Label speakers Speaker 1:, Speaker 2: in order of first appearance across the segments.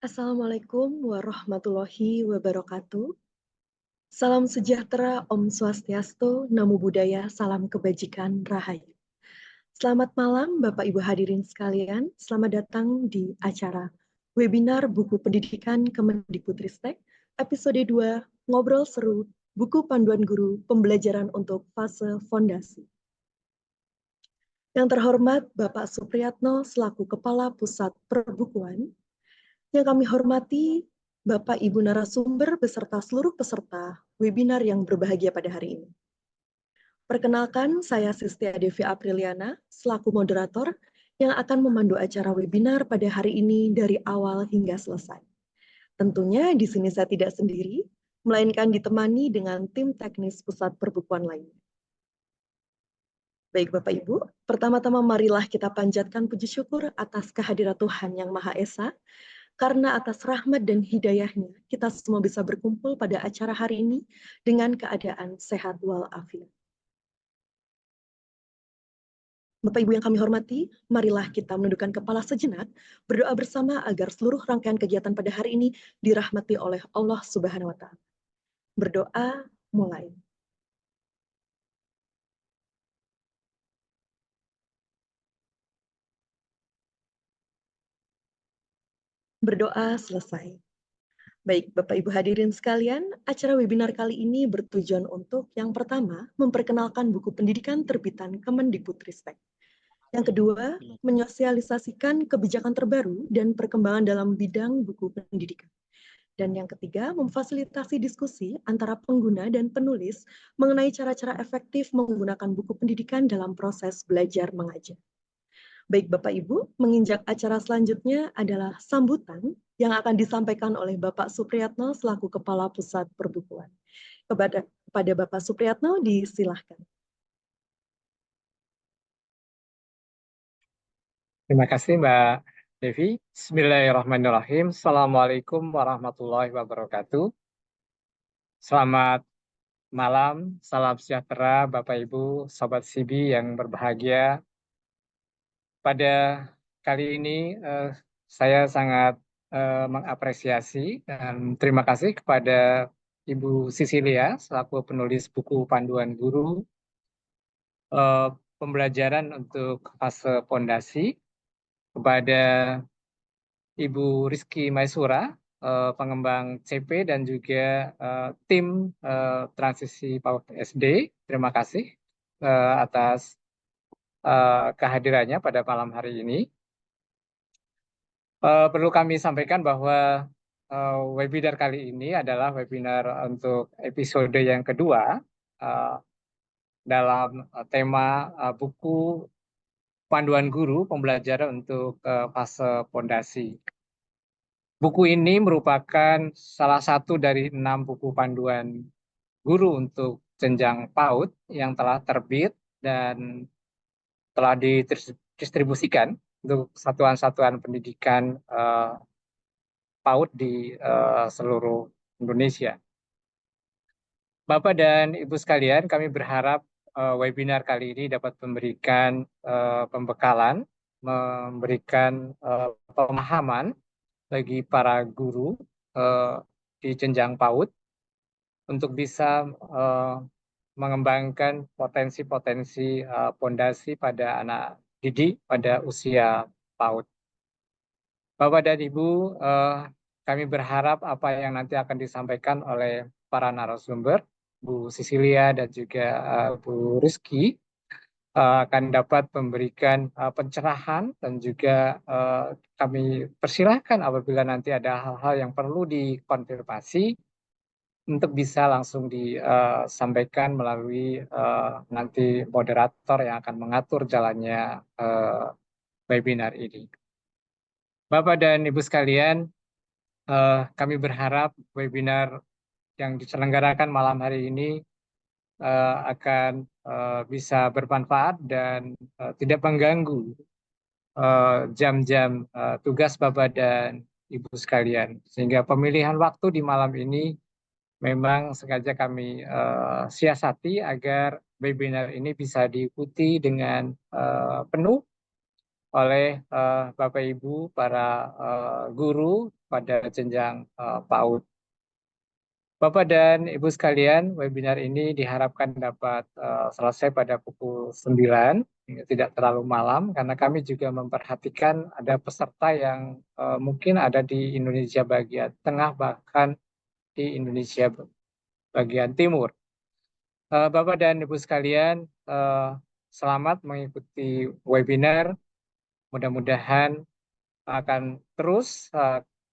Speaker 1: Assalamualaikum warahmatullahi wabarakatuh. Salam sejahtera, Om Swastiastu, Namo Buddhaya, salam kebajikan, Rahayu. Selamat malam Bapak Ibu hadirin sekalian, selamat datang di acara webinar Buku Pendidikan Kemendikbudristek, episode 2, Ngobrol Seru, Buku Panduan Guru, Pembelajaran untuk Fase Fondasi. Yang terhormat Bapak Supriyatno selaku Kepala Pusat Perbukuan, yang kami hormati Bapak Ibu narasumber beserta seluruh peserta webinar yang berbahagia pada hari ini. Perkenalkan, saya Sistia Devi Apriliana selaku moderator yang akan memandu acara webinar pada hari ini dari awal hingga selesai. Tentunya di sini saya tidak sendiri, melainkan ditemani dengan tim teknis pusat perbukuan lainnya. Baik Bapak Ibu, pertama-tama marilah kita panjatkan puji syukur atas kehadirat Tuhan Yang Maha Esa, karena atas rahmat dan hidayahnya, kita semua bisa berkumpul pada acara hari ini dengan keadaan sehat walafiat. Bapak Ibu yang kami hormati, marilah kita menundukkan kepala sejenak, berdoa bersama agar seluruh rangkaian kegiatan pada hari ini dirahmati oleh Allah Subhanahu wa Ta'ala. Berdoa mulai. Berdoa selesai. Baik, Bapak Ibu hadirin sekalian, acara webinar kali ini bertujuan untuk yang pertama, memperkenalkan buku pendidikan terbitan Kemendikbudristek. Yang kedua, menyosialisasikan kebijakan terbaru dan perkembangan dalam bidang buku pendidikan. Dan yang ketiga, memfasilitasi diskusi antara pengguna dan penulis mengenai cara-cara efektif menggunakan buku pendidikan dalam proses belajar mengajar. Baik Bapak Ibu, menginjak acara selanjutnya adalah sambutan yang akan disampaikan oleh Bapak Supriyatno selaku Kepala Pusat Perbukuan. Kepada Bapak Supriyatno, disilahkan.
Speaker 2: Terima kasih Mbak Devi. Bismillahirrahmanirrahim. Assalamualaikum warahmatullahi wabarakatuh. Selamat malam, salam sejahtera Bapak Ibu, Sobat Sibi yang berbahagia. Pada kali ini saya sangat mengapresiasi dan terima kasih kepada Ibu Sisilia selaku penulis buku panduan guru pembelajaran untuk fase fondasi, kepada Ibu Rizky Maisura, pengembang CP dan juga tim transisi PAUD SD. Terima kasih atas kehadirannya pada malam hari ini. Perlu kami sampaikan bahwa webinar kali ini adalah webinar untuk episode yang kedua dalam tema buku panduan guru pembelajaran untuk fase fondasi. Buku ini merupakan salah satu dari 6 buku panduan guru untuk jenjang PAUD yang telah terbit dan telah didistribusikan untuk satuan-satuan pendidikan PAUD di seluruh Indonesia. Bapak dan Ibu sekalian, kami berharap webinar kali ini dapat memberikan pembekalan, memberikan pemahaman bagi para guru di jenjang PAUD untuk bisa mengembangkan potensi-potensi fondasi pada anak didik pada usia PAUD. Bapak dan Ibu, kami berharap apa yang nanti akan disampaikan oleh para narasumber, Bu Sisilia dan juga Bu Rizky, akan dapat memberikan pencerahan dan juga kami persilahkan apabila nanti ada hal-hal yang perlu dikonfirmasi untuk bisa langsung disampaikan melalui nanti moderator yang akan mengatur jalannya webinar ini. Bapak dan Ibu sekalian, kami berharap webinar yang diselenggarakan malam hari ini akan bisa bermanfaat dan tidak mengganggu jam-jam tugas Bapak dan Ibu sekalian. Sehingga pemilihan waktu di malam ini memang sengaja kami siasati agar webinar ini bisa diikuti dengan penuh oleh Bapak Ibu para guru pada jenjang PAUD. Bapak dan Ibu sekalian, webinar ini diharapkan dapat selesai pada pukul 9, tidak terlalu malam, karena kami juga memperhatikan ada peserta yang mungkin ada di Indonesia bagian tengah, bahkan di Indonesia bagian timur. Bapak dan Ibu sekalian, selamat mengikuti webinar. Mudah-mudahan akan terus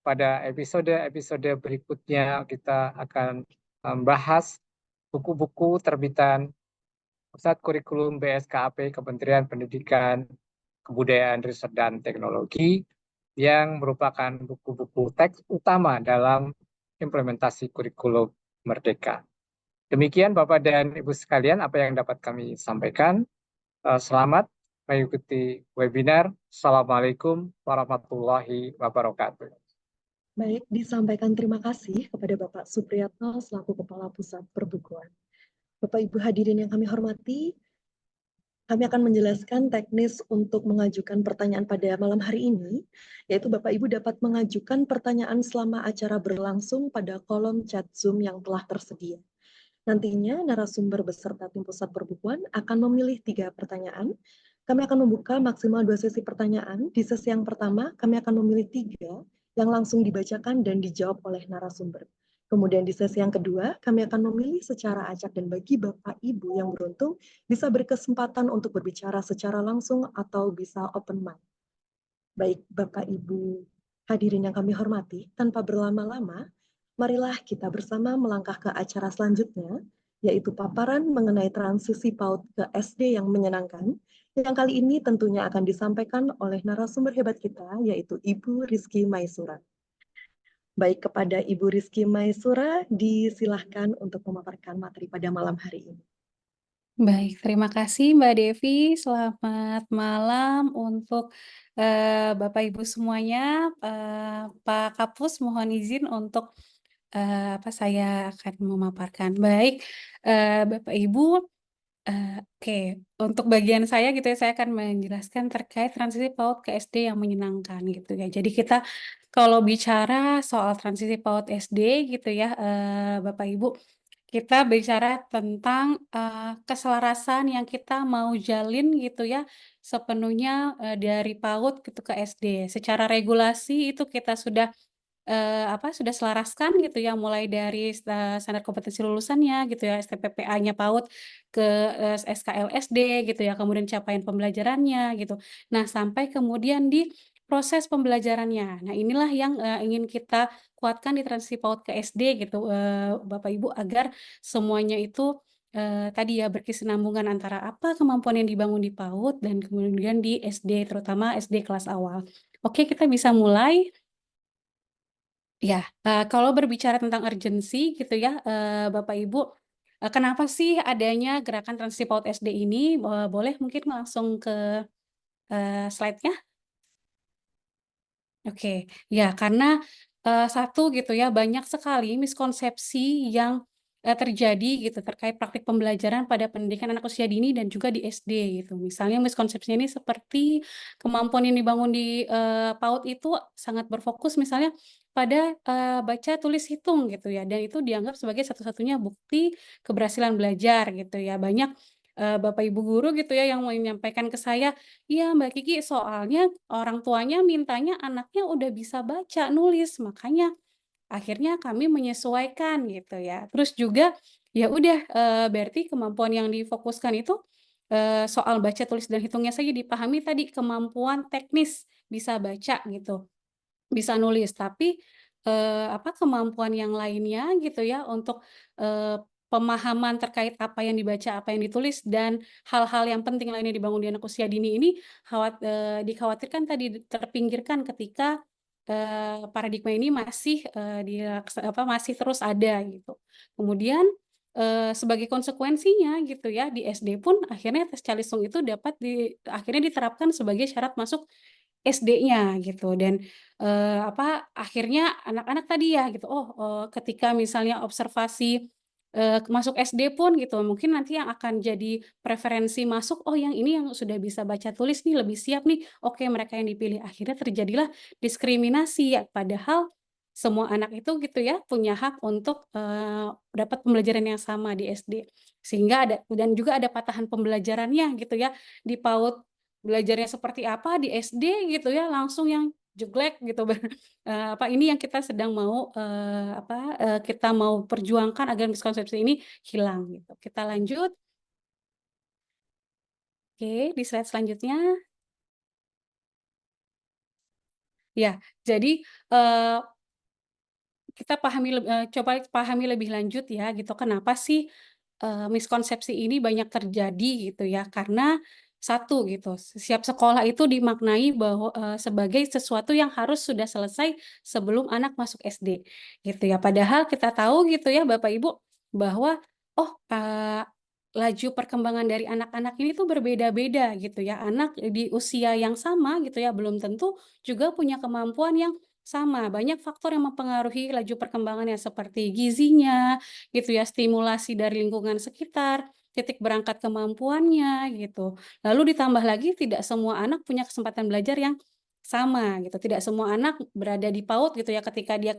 Speaker 2: pada episode-episode berikutnya kita akan membahas buku-buku terbitan Pusat Kurikulum BSKAP Kementerian Pendidikan, Kebudayaan, Riset, dan Teknologi yang merupakan buku-buku teks utama dalam implementasi kurikulum Merdeka. Demikian Bapak dan Ibu sekalian apa yang dapat kami sampaikan. Selamat mengikuti webinar. Assalamualaikum warahmatullahi wabarakatuh.
Speaker 1: Baik, disampaikan terima kasih kepada Bapak Supriyatno selaku Kepala Pusat Perbukuan. Bapak Ibu hadirin yang kami hormati, kami akan menjelaskan teknis untuk mengajukan pertanyaan pada malam hari ini, yaitu Bapak Ibu dapat mengajukan pertanyaan selama acara berlangsung pada kolom chat Zoom yang telah tersedia. Nantinya narasumber beserta tim pusat perbukuan akan memilih 3 pertanyaan. Kami akan membuka maksimal 2 sesi pertanyaan. Di sesi yang pertama, kami akan memilih 3 yang langsung dibacakan dan dijawab oleh narasumber. Kemudian di sesi yang kedua, kami akan memilih secara acak dan bagi Bapak Ibu yang beruntung bisa berkesempatan untuk berbicara secara langsung atau bisa open mic. Baik Bapak Ibu hadirin yang kami hormati, tanpa berlama-lama, marilah kita bersama melangkah ke acara selanjutnya, yaitu paparan mengenai transisi PAUD ke SD yang menyenangkan, yang kali ini tentunya akan disampaikan oleh narasumber hebat kita, yaitu Ibu Rizky Maisura. Baik, kepada Ibu Rizky Maisura, disilahkan untuk memaparkan materi pada malam hari ini.
Speaker 3: Baik, terima kasih Mbak Devi. Selamat malam untuk Bapak Ibu semuanya. Pak Kapus, mohon izin untuk saya akan memaparkan. Baik, Bapak Ibu, oke, untuk bagian saya gitu ya, saya akan menjelaskan terkait transisi PAUD ke SD yang menyenangkan gitu ya. Jadi kita kalau bicara soal transisi PAUD SD gitu ya, Bapak Ibu, kita bicara tentang keselarasan yang kita mau jalin gitu ya, sepenuhnya dari PAUD gitu ke SD. Secara regulasi itu kita sudah sudah selaraskan gitu ya, mulai dari standar kompetensi lulusannya gitu ya, STPPA-nya PAUD ke SKL SD gitu ya, kemudian capaian pembelajarannya gitu. Nah, sampai kemudian di proses pembelajarannya. Nah, inilah yang ingin kita kuatkan di transisi PAUD ke SD gitu, Bapak Ibu, agar semuanya itu tadi ya berkesinambungan antara apa kemampuan yang dibangun di PAUD dan kemudian di SD, terutama SD kelas awal. Oke, kita bisa mulai. Ya, kalau berbicara tentang urgensi gitu ya, Bapak Ibu, kenapa sih adanya gerakan transisi PAUD SD ini? Boleh mungkin langsung ke slide-nya? Oke, ya karena, satu gitu ya, banyak sekali miskonsepsi yang terjadi gitu terkait praktik pembelajaran pada pendidikan anak usia dini dan juga di SD gitu. Misalnya miskonsepsinya ini seperti kemampuan yang dibangun di PAUD itu sangat berfokus misalnya pada baca, tulis, hitung gitu ya, dan itu dianggap sebagai satu-satunya bukti keberhasilan belajar gitu ya. Banyak bapak ibu guru gitu ya yang menyampaikan ke saya, "Iya Mbak Kiki, soalnya orang tuanya mintanya anaknya udah bisa baca, nulis, makanya akhirnya kami menyesuaikan," gitu ya. Terus juga, ya udah, berarti kemampuan yang difokuskan itu, soal baca, tulis, dan hitungnya saja dipahami tadi, kemampuan teknis bisa baca gitu, bisa nulis, tapi, kemampuan yang lainnya gitu ya untuk, eee, pemahaman terkait apa yang dibaca, apa yang ditulis, dan hal-hal yang penting lainnya dibangun di anak usia dini ini dikhawatirkan tadi terpinggirkan ketika, paradigma ini masih, masih terus ada gitu. Kemudian, sebagai konsekuensinya gitu ya, di SD pun akhirnya tes Calistung itu akhirnya diterapkan sebagai syarat masuk SD-nya gitu dan, akhirnya anak-anak tadi ya gitu, ketika misalnya observasi masuk SD pun gitu, mungkin nanti yang akan jadi preferensi masuk, "Oh yang ini yang sudah bisa baca tulis nih, lebih siap nih, oke mereka yang dipilih." Akhirnya terjadilah diskriminasi ya, padahal semua anak itu gitu ya, punya hak untuk, dapat pembelajaran yang sama di SD. Sehingga ada dan juga ada patahan pembelajarannya gitu ya, di PAUD belajarnya seperti apa, di SD gitu ya, langsung yang jeglek gitu. Ini yang kita sedang mau, kita mau perjuangkan agar miskonsepsi ini hilang gitu. Kita lanjut, oke, di slide selanjutnya. Ya, jadi, eee kita coba pahami lebih lanjut ya gitu, kenapa sih, miskonsepsi ini banyak terjadi gitu ya. Karena satu gitu, siap sekolah itu dimaknai bahwa, sebagai sesuatu yang harus sudah selesai sebelum anak masuk SD gitu ya. Padahal kita tahu gitu ya Bapak Ibu, bahwa, oh, laju perkembangan dari anak-anak ini tuh berbeda-beda gitu ya. Anak di usia yang sama gitu ya, belum tentu juga punya kemampuan yang sama, banyak faktor yang mempengaruhi laju perkembangannya seperti gizinya, gitu ya, stimulasi dari lingkungan sekitar, titik berangkat kemampuannya, gitu. Lalu ditambah lagi tidak semua anak punya kesempatan belajar yang sama gitu, tidak semua anak berada di PAUD gitu ya, ketika dia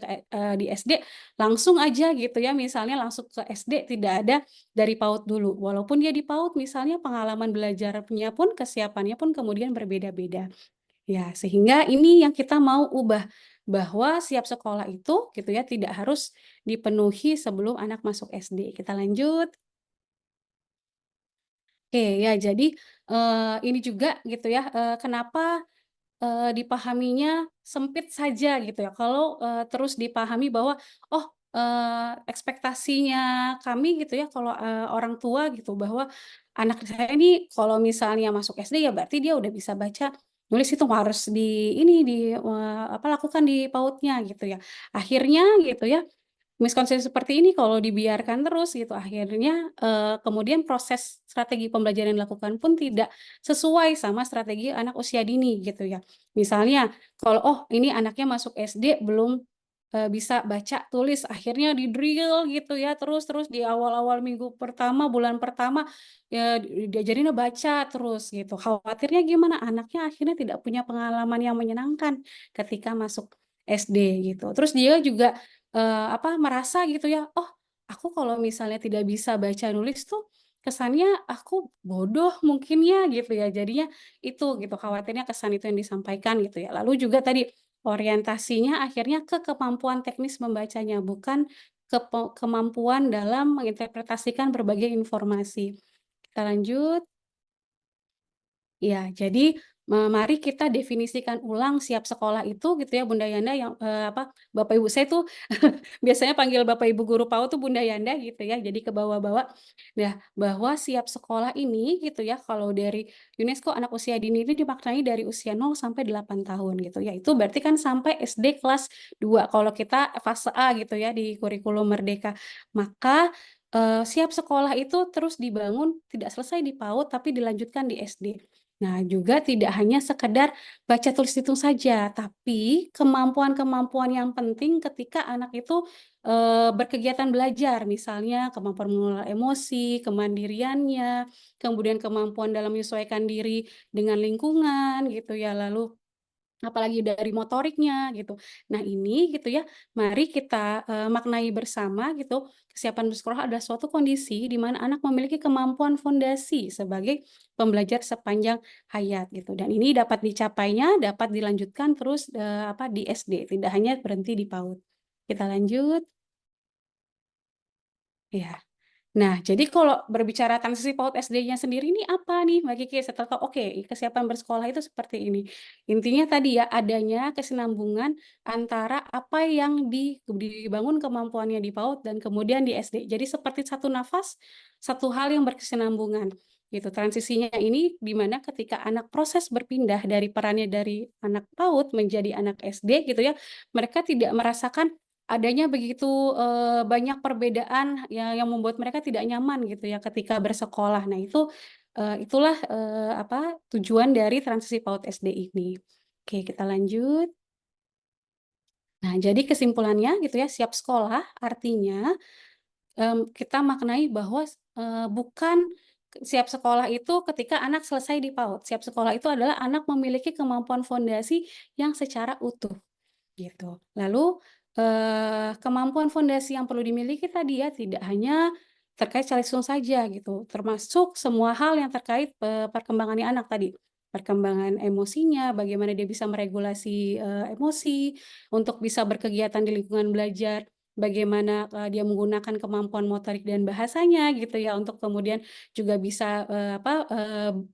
Speaker 3: di SD langsung aja gitu ya, misalnya langsung ke SD tidak ada dari PAUD dulu. Walaupun dia di PAUD misalnya pengalaman belajarnya pun, kesiapannya pun kemudian berbeda-beda. Ya, sehingga ini yang kita mau ubah, bahwa siap sekolah itu gitu ya, tidak harus dipenuhi sebelum anak masuk SD. Kita lanjut. Oke, ya jadi, ini juga gitu ya, kenapa, dipahaminya sempit saja gitu ya, kalau, terus dipahami bahwa, oh, ekspektasinya kami gitu ya, kalau, orang tua gitu, bahwa anak saya ini kalau misalnya masuk SD ya berarti dia udah bisa baca, nulis, itu harus di ini, lakukan di PAUD-nya gitu ya. Akhirnya gitu ya, miskonsepsi seperti ini kalau dibiarkan terus gitu akhirnya, kemudian proses strategi pembelajaran yang dilakukan pun tidak sesuai sama strategi anak usia dini gitu ya. Misalnya kalau, oh ini anaknya masuk SD belum, bisa baca tulis akhirnya di-drill gitu ya terus terus di awal-awal minggu pertama, bulan pertama, ya diajarinnya baca terus gitu. Khawatirnya gimana? Anaknya akhirnya tidak punya pengalaman yang menyenangkan ketika masuk SD gitu. Terus dia juga merasa gitu ya, "Oh, aku kalau misalnya tidak bisa baca nulis tuh, kesannya aku bodoh mungkin ya," gitu ya. Jadinya itu gitu, khawatirnya kesan itu yang disampaikan gitu ya. Lalu juga tadi, orientasinya akhirnya ke kemampuan teknis membacanya, bukan kemampuan dalam menginterpretasikan berbagai informasi. Kita lanjut. Ya, jadi mari kita definisikan ulang siap sekolah itu gitu ya Bunda Yanda yang, Bapak Ibu saya tuh biasanya panggil Bapak Ibu guru PAUD tuh Bunda Yanda gitu ya, jadi kebawa-bawa. Nah, bahwa siap sekolah ini gitu ya, kalau dari UNESCO anak usia dini ini dimaknai dari usia 0 sampai 8 tahun gitu ya, itu berarti kan sampai SD kelas 2 kalau kita fase A gitu ya di kurikulum Merdeka. Maka, siap sekolah itu terus dibangun tidak selesai di PAUD tapi dilanjutkan di SD. Nah, juga tidak hanya sekedar baca tulis hitung saja, tapi kemampuan-kemampuan yang penting ketika anak itu, berkegiatan belajar, misalnya kemampuan mengelola emosi, kemandiriannya, kemudian kemampuan dalam menyesuaikan diri dengan lingkungan gitu ya, lalu apalagi dari motoriknya gitu. Nah ini gitu ya, mari kita, maknai bersama gitu, kesiapan bersekolah adalah suatu kondisi di mana anak memiliki kemampuan fondasi sebagai pembelajar sepanjang hayat gitu, dan ini dapat dicapainya, dapat dilanjutkan terus, di SD, tidak hanya berhenti di PAUD. Kita lanjut. Iya. Nah, jadi kalau berbicara transisi PAUD SD-nya sendiri ini apa nih Mbak Kiki? Setelah tahu, oke, kesiapan bersekolah itu seperti ini. Intinya tadi ya, adanya kesinambungan antara apa yang dibangun kemampuannya di PAUD dan kemudian di SD. Jadi seperti satu nafas, satu hal yang berkesinambungan. Gitu. Transisinya ini di mana ketika anak proses berpindah dari perannya dari anak PAUD menjadi anak SD gitu ya, mereka tidak merasakan adanya begitu, banyak perbedaan yang membuat mereka tidak nyaman gitu ya ketika bersekolah. Nah itu, itulah, tujuan dari transisi PAUD SD ini. Oke kita lanjut. Nah jadi kesimpulannya gitu ya, siap sekolah artinya kita maknai bahwa bukan siap sekolah itu ketika anak selesai di PAUD. Siap sekolah itu adalah anak memiliki kemampuan fondasi yang secara utuh. Gitu. Lalu, kemampuan fondasi yang perlu dimiliki tadi ya, tidak hanya terkait calistung saja gitu, termasuk semua hal yang terkait, perkembangannya anak tadi. Perkembangan emosinya, bagaimana dia bisa meregulasi, emosi, untuk bisa berkegiatan di lingkungan belajar, bagaimana, dia menggunakan kemampuan motorik dan bahasanya gitu ya, untuk kemudian juga bisa,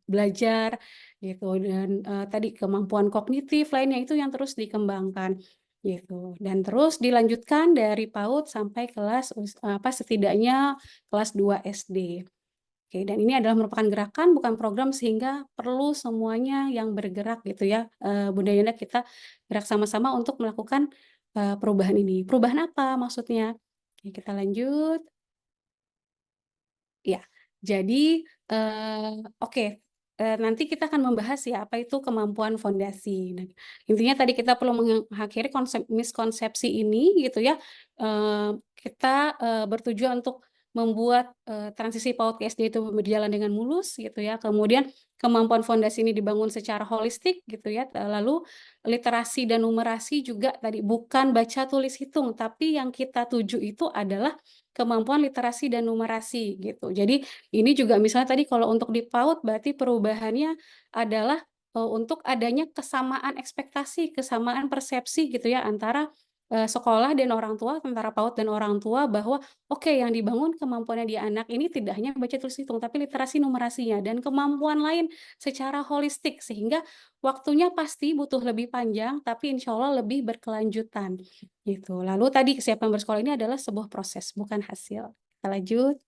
Speaker 3: belajar gitu dan, tadi kemampuan kognitif lainnya itu yang terus dikembangkan. Gitu, dan terus dilanjutkan dari PAUD sampai kelas setidaknya kelas 2 SD. Oke, dan ini adalah merupakan gerakan bukan program sehingga perlu semuanya yang bergerak gitu ya, Bunda Yanda kita gerak sama-sama untuk melakukan, perubahan ini. Perubahan apa maksudnya? Oke, kita lanjut. Ya, jadi, oke, nanti kita akan membahas ya, apa itu kemampuan fondasi. Nah, intinya tadi kita perlu mengakhiri miskonsepsi ini gitu ya, kita, bertujuan untuk membuat, transisi PAUD ke SD itu berjalan dengan mulus gitu ya, kemudian kemampuan fondasi ini dibangun secara holistik gitu ya, lalu literasi dan numerasi juga tadi bukan baca, tulis, hitung, tapi yang kita tuju itu adalah kemampuan literasi dan numerasi gitu. Jadi ini juga misalnya tadi kalau untuk di PAUD berarti perubahannya adalah, untuk adanya kesamaan ekspektasi, kesamaan persepsi gitu ya antara, sekolah dan orang tua, antara PAUD dan orang tua bahwa oke yang dibangun kemampuannya di anak ini tidak hanya baca, tulis, hitung, tapi literasi numerasinya dan kemampuan lain secara holistik sehingga waktunya pasti butuh lebih panjang tapi insya Allah lebih berkelanjutan. Gitu. Lalu tadi kesiapan bersekolah ini adalah sebuah proses, bukan hasil. Kita lanjut.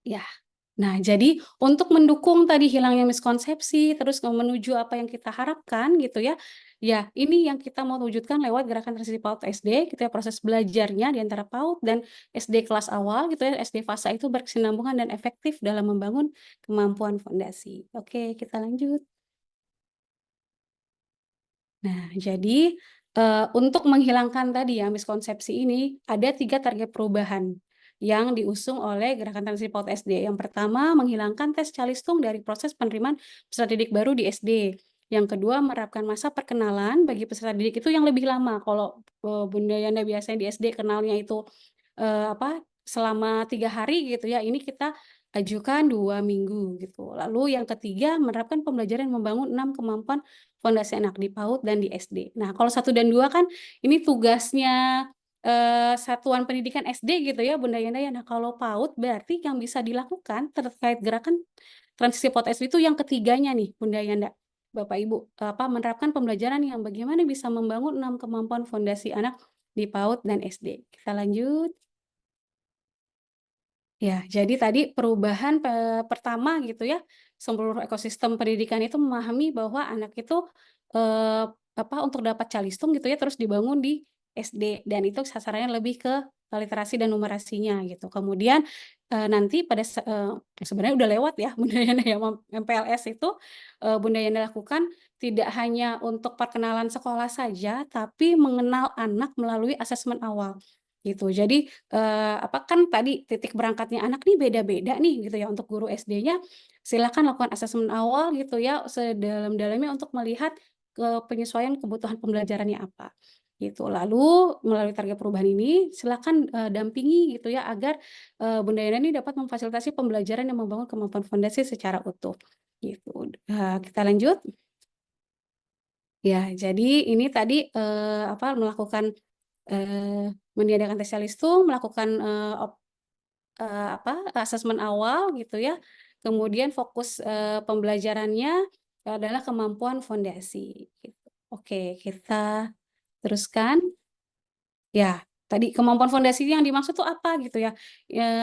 Speaker 3: Ya. Nah, jadi untuk mendukung tadi hilangnya miskonsepsi, terus menuju apa yang kita harapkan gitu ya, ya ini yang kita mau wujudkan lewat gerakan transisi PAUD SD gitu ya, proses belajarnya di antara PAUD dan SD kelas awal gitu ya, SD fasa itu berkesinambungan dan efektif dalam membangun kemampuan fondasi. Oke, kita lanjut. Nah, jadi, untuk menghilangkan tadi ya miskonsepsi ini, ada 3 target perubahan yang diusung oleh Gerakan Transisi PAUD SD. Yang pertama, menghilangkan tes calistung dari proses penerimaan peserta didik baru di SD. Yang kedua, menerapkan masa perkenalan bagi peserta didik itu yang lebih lama. Kalau, Bunda Yana biasanya di SD kenalnya itu, selama 3 hari gitu ya, ini kita ajukan 2 minggu gitu. Lalu yang ketiga, menerapkan pembelajaran yang membangun 6 kemampuan fondasi anak di PAUD dan di SD. Nah, kalau 1 dan 2 kan ini tugasnya, satuan pendidikan SD gitu ya, Bunda Yana ya. Nah, kalau PAUD berarti yang bisa dilakukan terkait gerakan transisi PAUD SD itu yang ketiganya nih, Bunda Yana, Bapak Ibu, menerapkan pembelajaran yang bagaimana bisa membangun 6 kemampuan fondasi anak di PAUD dan SD. Kita lanjut. Ya, jadi tadi perubahan pertama gitu ya, seluruh ekosistem pendidikan itu memahami bahwa anak itu, eee, untuk dapat calistung gitu ya, terus dibangun di SD dan itu sasarannya lebih ke literasi dan numerasinya gitu. Kemudian, nanti sebenarnya udah lewat ya Bunda Yana ya, MPLS itu, Bunda Yana lakukan tidak hanya untuk perkenalan sekolah saja, tapi mengenal anak melalui asesmen awal, gitu. Jadi kan tadi titik berangkatnya anak nih beda-beda nih gitu ya, untuk guru SD-nya silakan lakukan asesmen awal gitu ya, sedalam-dalamnya untuk melihat penyesuaian kebutuhan pembelajarannya apa, gitu. Lalu melalui target perubahan ini silakan, dampingi gitu ya agar, Bunda Yana ini dapat memfasilitasi pembelajaran yang membangun kemampuan fondasi secara utuh, gitu. Kita lanjut. Ya, jadi ini tadi, melakukan, meniadakan tes calistung, melakukan, asesmen awal gitu ya, kemudian fokus, pembelajarannya adalah kemampuan fondasi, gitu. Oke, kita teruskan. Ya, tadi kemampuan fondasi yang dimaksud tuh apa gitu ya,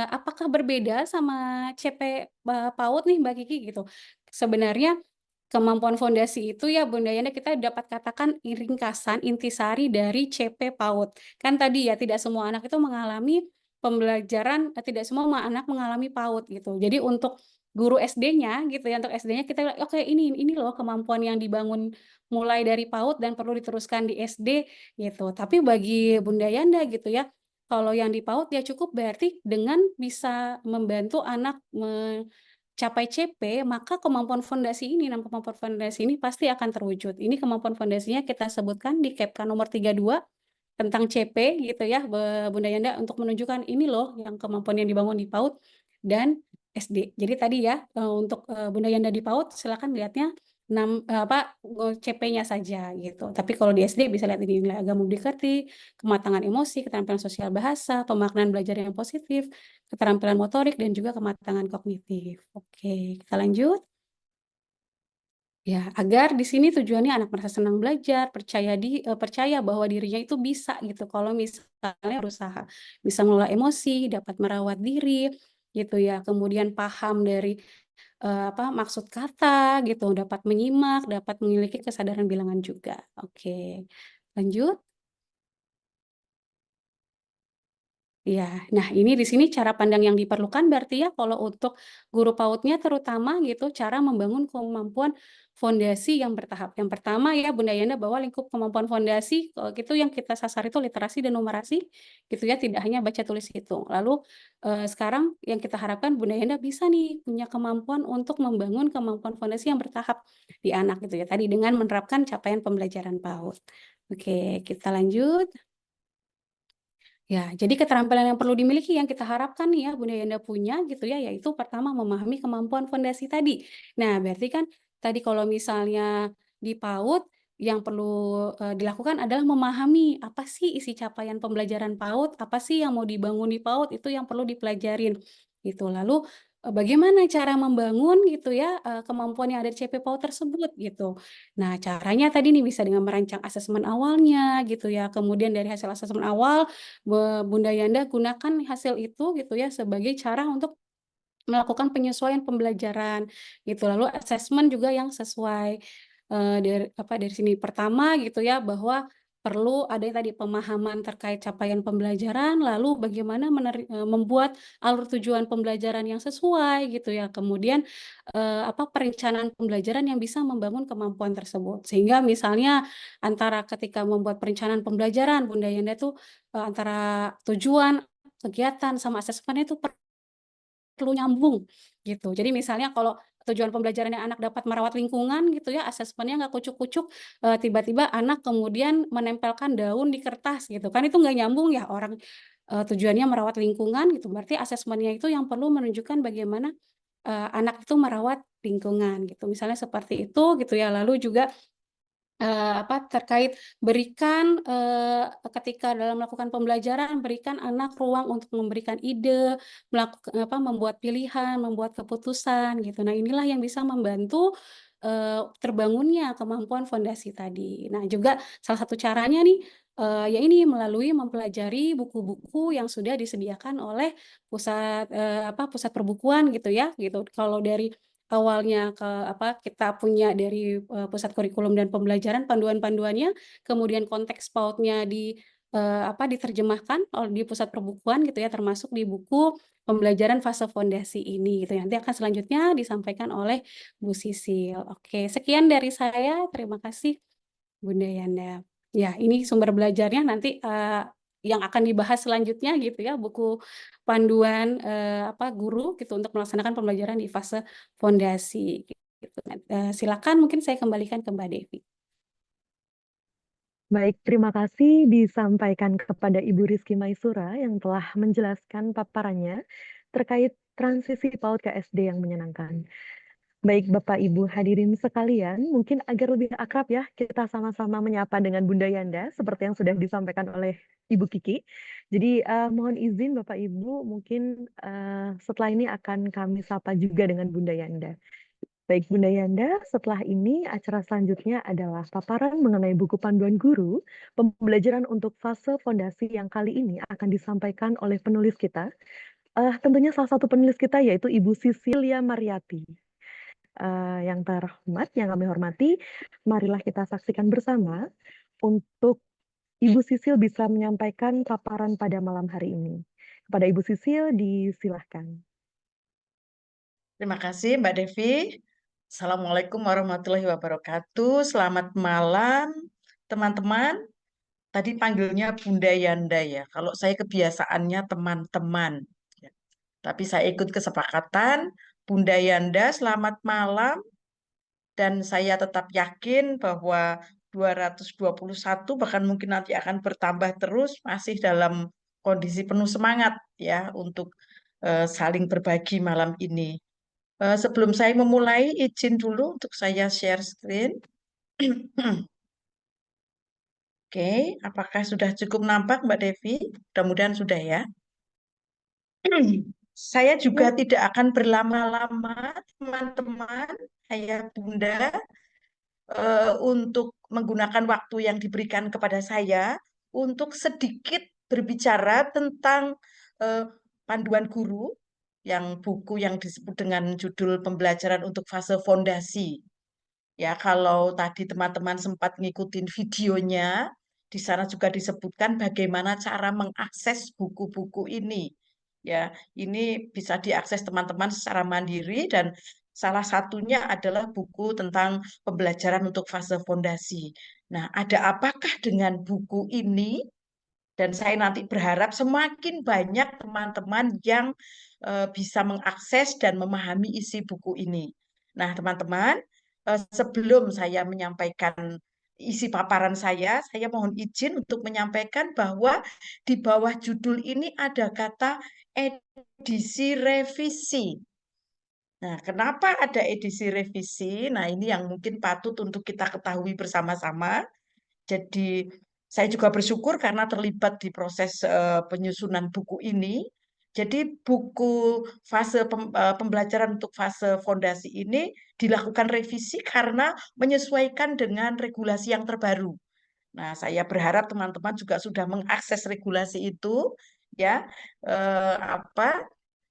Speaker 3: apakah berbeda sama CP, PAUD nih Mbak Kiki gitu? Sebenarnya kemampuan fondasi itu ya Bunda Yana kita dapat katakan ringkasan intisari dari CP PAUD. Kan tadi ya tidak semua anak itu mengalami pembelajaran, tidak semua anak mengalami PAUD gitu. Jadi untuk guru SD-nya gitu ya, untuk SD-nya kita bilang, "Oke ini loh kemampuan yang dibangun mulai dari PAUD dan perlu diteruskan di SD," gitu. Tapi bagi Bunda Yana gitu ya, kalau yang di PAUD ya cukup berarti dengan bisa membantu anak mencapai CP, maka kemampuan fondasi ini, 6 kemampuan fondasi ini pasti akan terwujud. Ini kemampuan fondasinya kita sebutkan di KPK nomor 32 tentang CP gitu ya, Bunda Yanda, untuk menunjukkan ini loh yang kemampuan yang dibangun di PAUD dan SD. Jadi tadi ya, untuk Bunda Yanda di PAUD silakan lihatnya CP-nya saja gitu. Tapi kalau di SD bisa lihat ini nilai agama dikerti, kematangan emosi, keterampilan sosial bahasa, pemaknaan belajar yang positif, keterampilan motorik, dan juga kematangan kognitif. Oke, kita lanjut. Ya, agar di sini tujuannya anak merasa senang belajar, percaya bahwa dirinya itu bisa gitu. Kalau misalnya berusaha, bisa mengelola emosi, dapat merawat diri, gitu ya. Kemudian paham dari maksud kata gitu, dapat menyimak, dapat memiliki kesadaran bilangan juga. Oke, lanjut. Iya, nah ini di sini cara pandang yang diperlukan berarti ya kalau untuk guru PAUD-nya terutama gitu, cara membangun kemampuan fondasi yang bertahap. Yang pertama ya Bunda Yana bahwa lingkup kemampuan fondasi gitu yang kita sasar itu literasi dan numerasi gitu ya, tidak hanya baca tulis hitung. Lalu sekarang yang kita harapkan Bunda Yana bisa nih punya kemampuan untuk membangun kemampuan fondasi yang bertahap di anak gitu ya, tadi dengan menerapkan capaian pembelajaran PAUD. Oke, kita lanjut. Ya, jadi keterampilan yang perlu dimiliki yang kita harapkan nih ya Bunda Yanda punya gitu ya, yaitu pertama memahami kemampuan fondasi tadi. Nah, berarti kan tadi kalau misalnya di PAUD yang perlu dilakukan adalah memahami apa sih isi capaian pembelajaran PAUD, apa sih yang mau dibangun di PAUD itu yang perlu dipelajarin gitu. Lalu bagaimana cara membangun gitu ya kemampuan yang ada di CP PAUD tersebut gitu. Nah, caranya tadi nih bisa dengan merancang asesmen awalnya gitu ya. Kemudian dari hasil asesmen awal Bunda Yanda gunakan hasil itu gitu ya sebagai cara untuk melakukan penyesuaian pembelajaran gitu. Lalu asesmen juga yang sesuai dari sini. Pertama gitu ya bahwa perlu ada tadi pemahaman terkait capaian pembelajaran, lalu bagaimana membuat alur tujuan pembelajaran yang sesuai gitu ya. Kemudian perencanaan pembelajaran yang bisa membangun kemampuan tersebut. Sehingga misalnya antara ketika membuat perencanaan pembelajaran Bunda Yanda tuh antara tujuan, kegiatan sama asesmennya itu perlu nyambung gitu. Jadi misalnya kalau tujuan pembelajarannya anak dapat merawat lingkungan gitu ya, asesmennya nggak kucuk-kucuk, tiba-tiba anak kemudian menempelkan daun di kertas gitu kan, itu nggak nyambung ya orang, tujuannya merawat lingkungan gitu, berarti asesmennya itu yang perlu menunjukkan bagaimana, anak itu merawat lingkungan gitu, misalnya seperti itu gitu ya. Lalu juga terkait berikan, ketika dalam melakukan pembelajaran, berikan anak ruang untuk memberikan ide, membuat pilihan, membuat keputusan, gitu. Nah, inilah yang bisa membantu, terbangunnya kemampuan fondasi tadi. Nah, juga salah satu caranya nih, ya ini melalui mempelajari buku-buku yang sudah disediakan oleh pusat perbukuan gitu ya, gitu. Kalau dari awalnya kita punya dari, Pusat Kurikulum dan Pembelajaran panduan-panduannya, kemudian konteks PAUD-nya diterjemahkan di Pusat Perbukuan gitu ya, termasuk di buku pembelajaran fase fondasi ini gitu ya. Nanti akan selanjutnya disampaikan oleh Bu Sisil. Oke, sekian dari saya, terima kasih Bunda Yana. Ya, ini sumber belajarnya nanti, yang akan dibahas selanjutnya gitu ya, buku panduan, guru gitu untuk melaksanakan pembelajaran di fase fondasi gitu. Silakan mungkin saya kembalikan ke Mbak Devi.
Speaker 1: Baik, terima kasih disampaikan kepada Ibu Rizky Maisura yang telah menjelaskan paparannya terkait transisi PAUD ke SD yang menyenangkan. Baik Bapak Ibu hadirin sekalian, mungkin agar lebih akrab ya, kita sama-sama menyapa dengan Bunda Yanda, seperti yang sudah disampaikan oleh Ibu Kiki. Jadi mohon izin Bapak Ibu, mungkin setelah ini akan kami sapa juga dengan Bunda Yanda. Baik Bunda Yanda, setelah ini acara selanjutnya adalah paparan mengenai buku panduan guru, pembelajaran untuk fase fondasi yang kali ini akan disampaikan oleh penulis kita. Tentunya salah satu penulis kita yaitu Ibu Sisilia Mariati. Yang terhormat, yang kami hormati, marilah kita saksikan bersama untuk Ibu Sisil bisa menyampaikan paparan pada malam hari ini. Kepada Ibu Sisil, disilahkan.
Speaker 4: Terima kasih Mbak Devi. Assalamualaikum warahmatullahi wabarakatuh. Selamat malam teman-teman. tadi panggilnya Bunda Yanda ya. Kalau saya kebiasaannya teman-teman. Ya. Tapi saya ikut kesepakatan Bunda Yanda, selamat malam. Dan saya tetap yakin bahwa 221 bahkan mungkin nanti akan bertambah terus, masih dalam kondisi penuh semangat ya untuk saling berbagi malam ini. Sebelum saya memulai, izin dulu untuk saya share screen. Oke, apakah sudah cukup nampak Mbak Devi? Mudah-mudahan sudah ya. Saya juga tidak akan berlama-lama, teman-teman, ayah bunda, untuk menggunakan waktu yang diberikan kepada saya untuk sedikit berbicara tentang panduan guru, yang buku yang disebut dengan judul Pembelajaran untuk Fase Fondasi. Ya, kalau tadi teman-teman sempat ngikutin videonya, di sana juga disebutkan bagaimana cara mengakses buku-buku ini. Ya, ini bisa diakses teman-teman secara mandiri dan salah satunya adalah buku tentang pembelajaran untuk fase fondasi. Nah, ada apakah dengan buku ini? Dan saya nanti berharap semakin banyak teman-teman yang bisa mengakses dan memahami isi buku ini. Nah, teman-teman, sebelum saya menyampaikan isi paparan saya mohon izin untuk menyampaikan bahwa di bawah judul ini ada kata edisi revisi. Nah, kenapa ada edisi revisi? Nah, ini yang mungkin patut untuk kita ketahui bersama-sama. Jadi saya juga bersyukur karena terlibat di proses penyusunan buku ini. Jadi buku pembelajaran untuk fase fondasi ini dilakukan revisi karena menyesuaikan dengan regulasi yang terbaru. Nah, saya berharap teman-teman juga sudah mengakses regulasi itu, ya, apa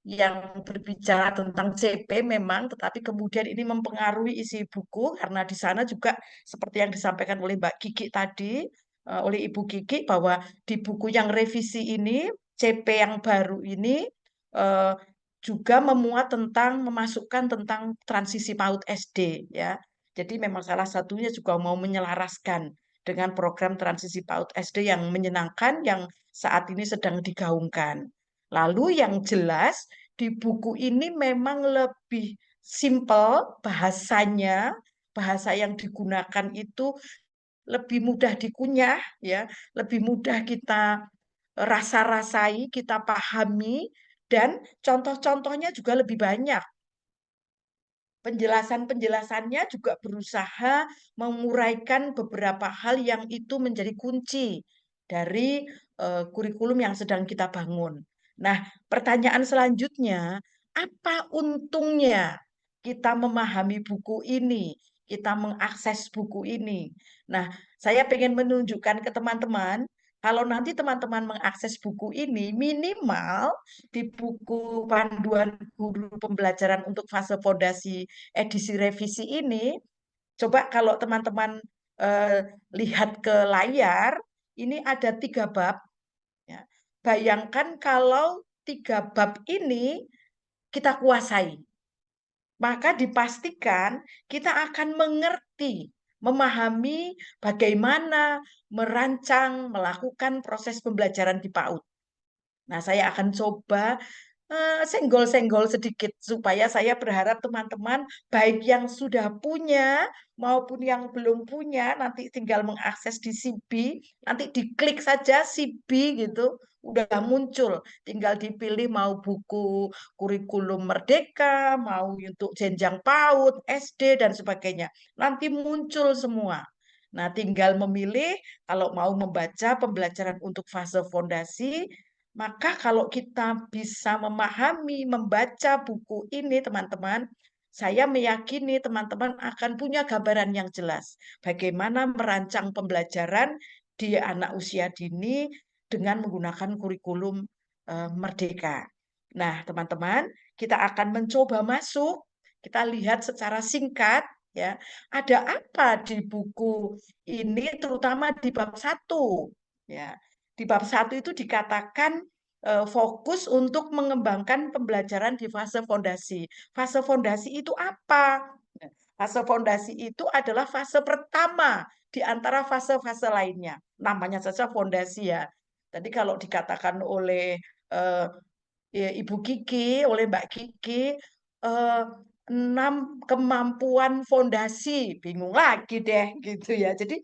Speaker 4: yang berbicara tentang CP memang, tetapi kemudian ini mempengaruhi isi buku karena di sana juga seperti yang disampaikan oleh Mbak Kiki tadi, oleh Ibu Kiki, bahwa di buku yang revisi ini, CP yang baru ini eh, juga memuat tentang memasukkan tentang transisi PAUD SD ya. Jadi memang salah satunya juga mau menyelaraskan dengan program transisi PAUD SD yang menyenangkan yang saat ini sedang digaungkan. Lalu yang jelas di buku ini memang lebih simpel bahasanya, bahasa yang digunakan itu lebih mudah dikunyah ya, lebih mudah kita rasa-rasai, kita pahami dan contoh-contohnya juga lebih banyak. Penjelasan-penjelasannya juga berusaha menguraikan beberapa hal yang itu menjadi kunci dari kurikulum yang sedang kita bangun. Nah, pertanyaan selanjutnya, apa untungnya kita memahami buku ini, kita mengakses buku ini? Nah, saya ingin menunjukkan ke teman-teman, kalau nanti teman-teman mengakses buku ini, minimal di buku panduan guru pembelajaran untuk fase fondasi edisi revisi ini, coba kalau teman-teman lihat ke layar, ini ada 3 bab. Ya. Bayangkan kalau 3 bab ini kita kuasai, maka dipastikan kita akan mengerti, memahami bagaimana merancang, melakukan proses pembelajaran di PAUD. Nah, saya akan coba senggol-senggol sedikit supaya saya berharap teman-teman baik yang sudah punya maupun yang belum punya nanti tinggal mengakses di CB, nanti diklik saja CB gitu, udah muncul. Tinggal dipilih mau buku kurikulum Merdeka, mau untuk jenjang PAUD, SD dan sebagainya. Nanti muncul semua. Nah, tinggal memilih kalau mau membaca pembelajaran untuk fase fondasi. Maka kalau kita bisa memahami, membaca buku ini, teman-teman, saya meyakini teman-teman akan punya gambaran yang jelas bagaimana merancang pembelajaran di anak usia dini dengan menggunakan kurikulum Merdeka. Nah, teman-teman, kita akan mencoba masuk, kita lihat secara singkat, ya, ada apa di buku ini, terutama di bab 1, ya. Di bab 1 itu dikatakan fokus untuk mengembangkan pembelajaran di fase fondasi. Fase fondasi itu apa? Fase fondasi itu adalah fase pertama di antara fase-fase lainnya. Namanya saja fondasi ya. Tadi kalau dikatakan oleh Ibu Kiki, oleh Mbak Kiki, 6 kemampuan fondasi. Bingung lagi deh gitu ya. Jadi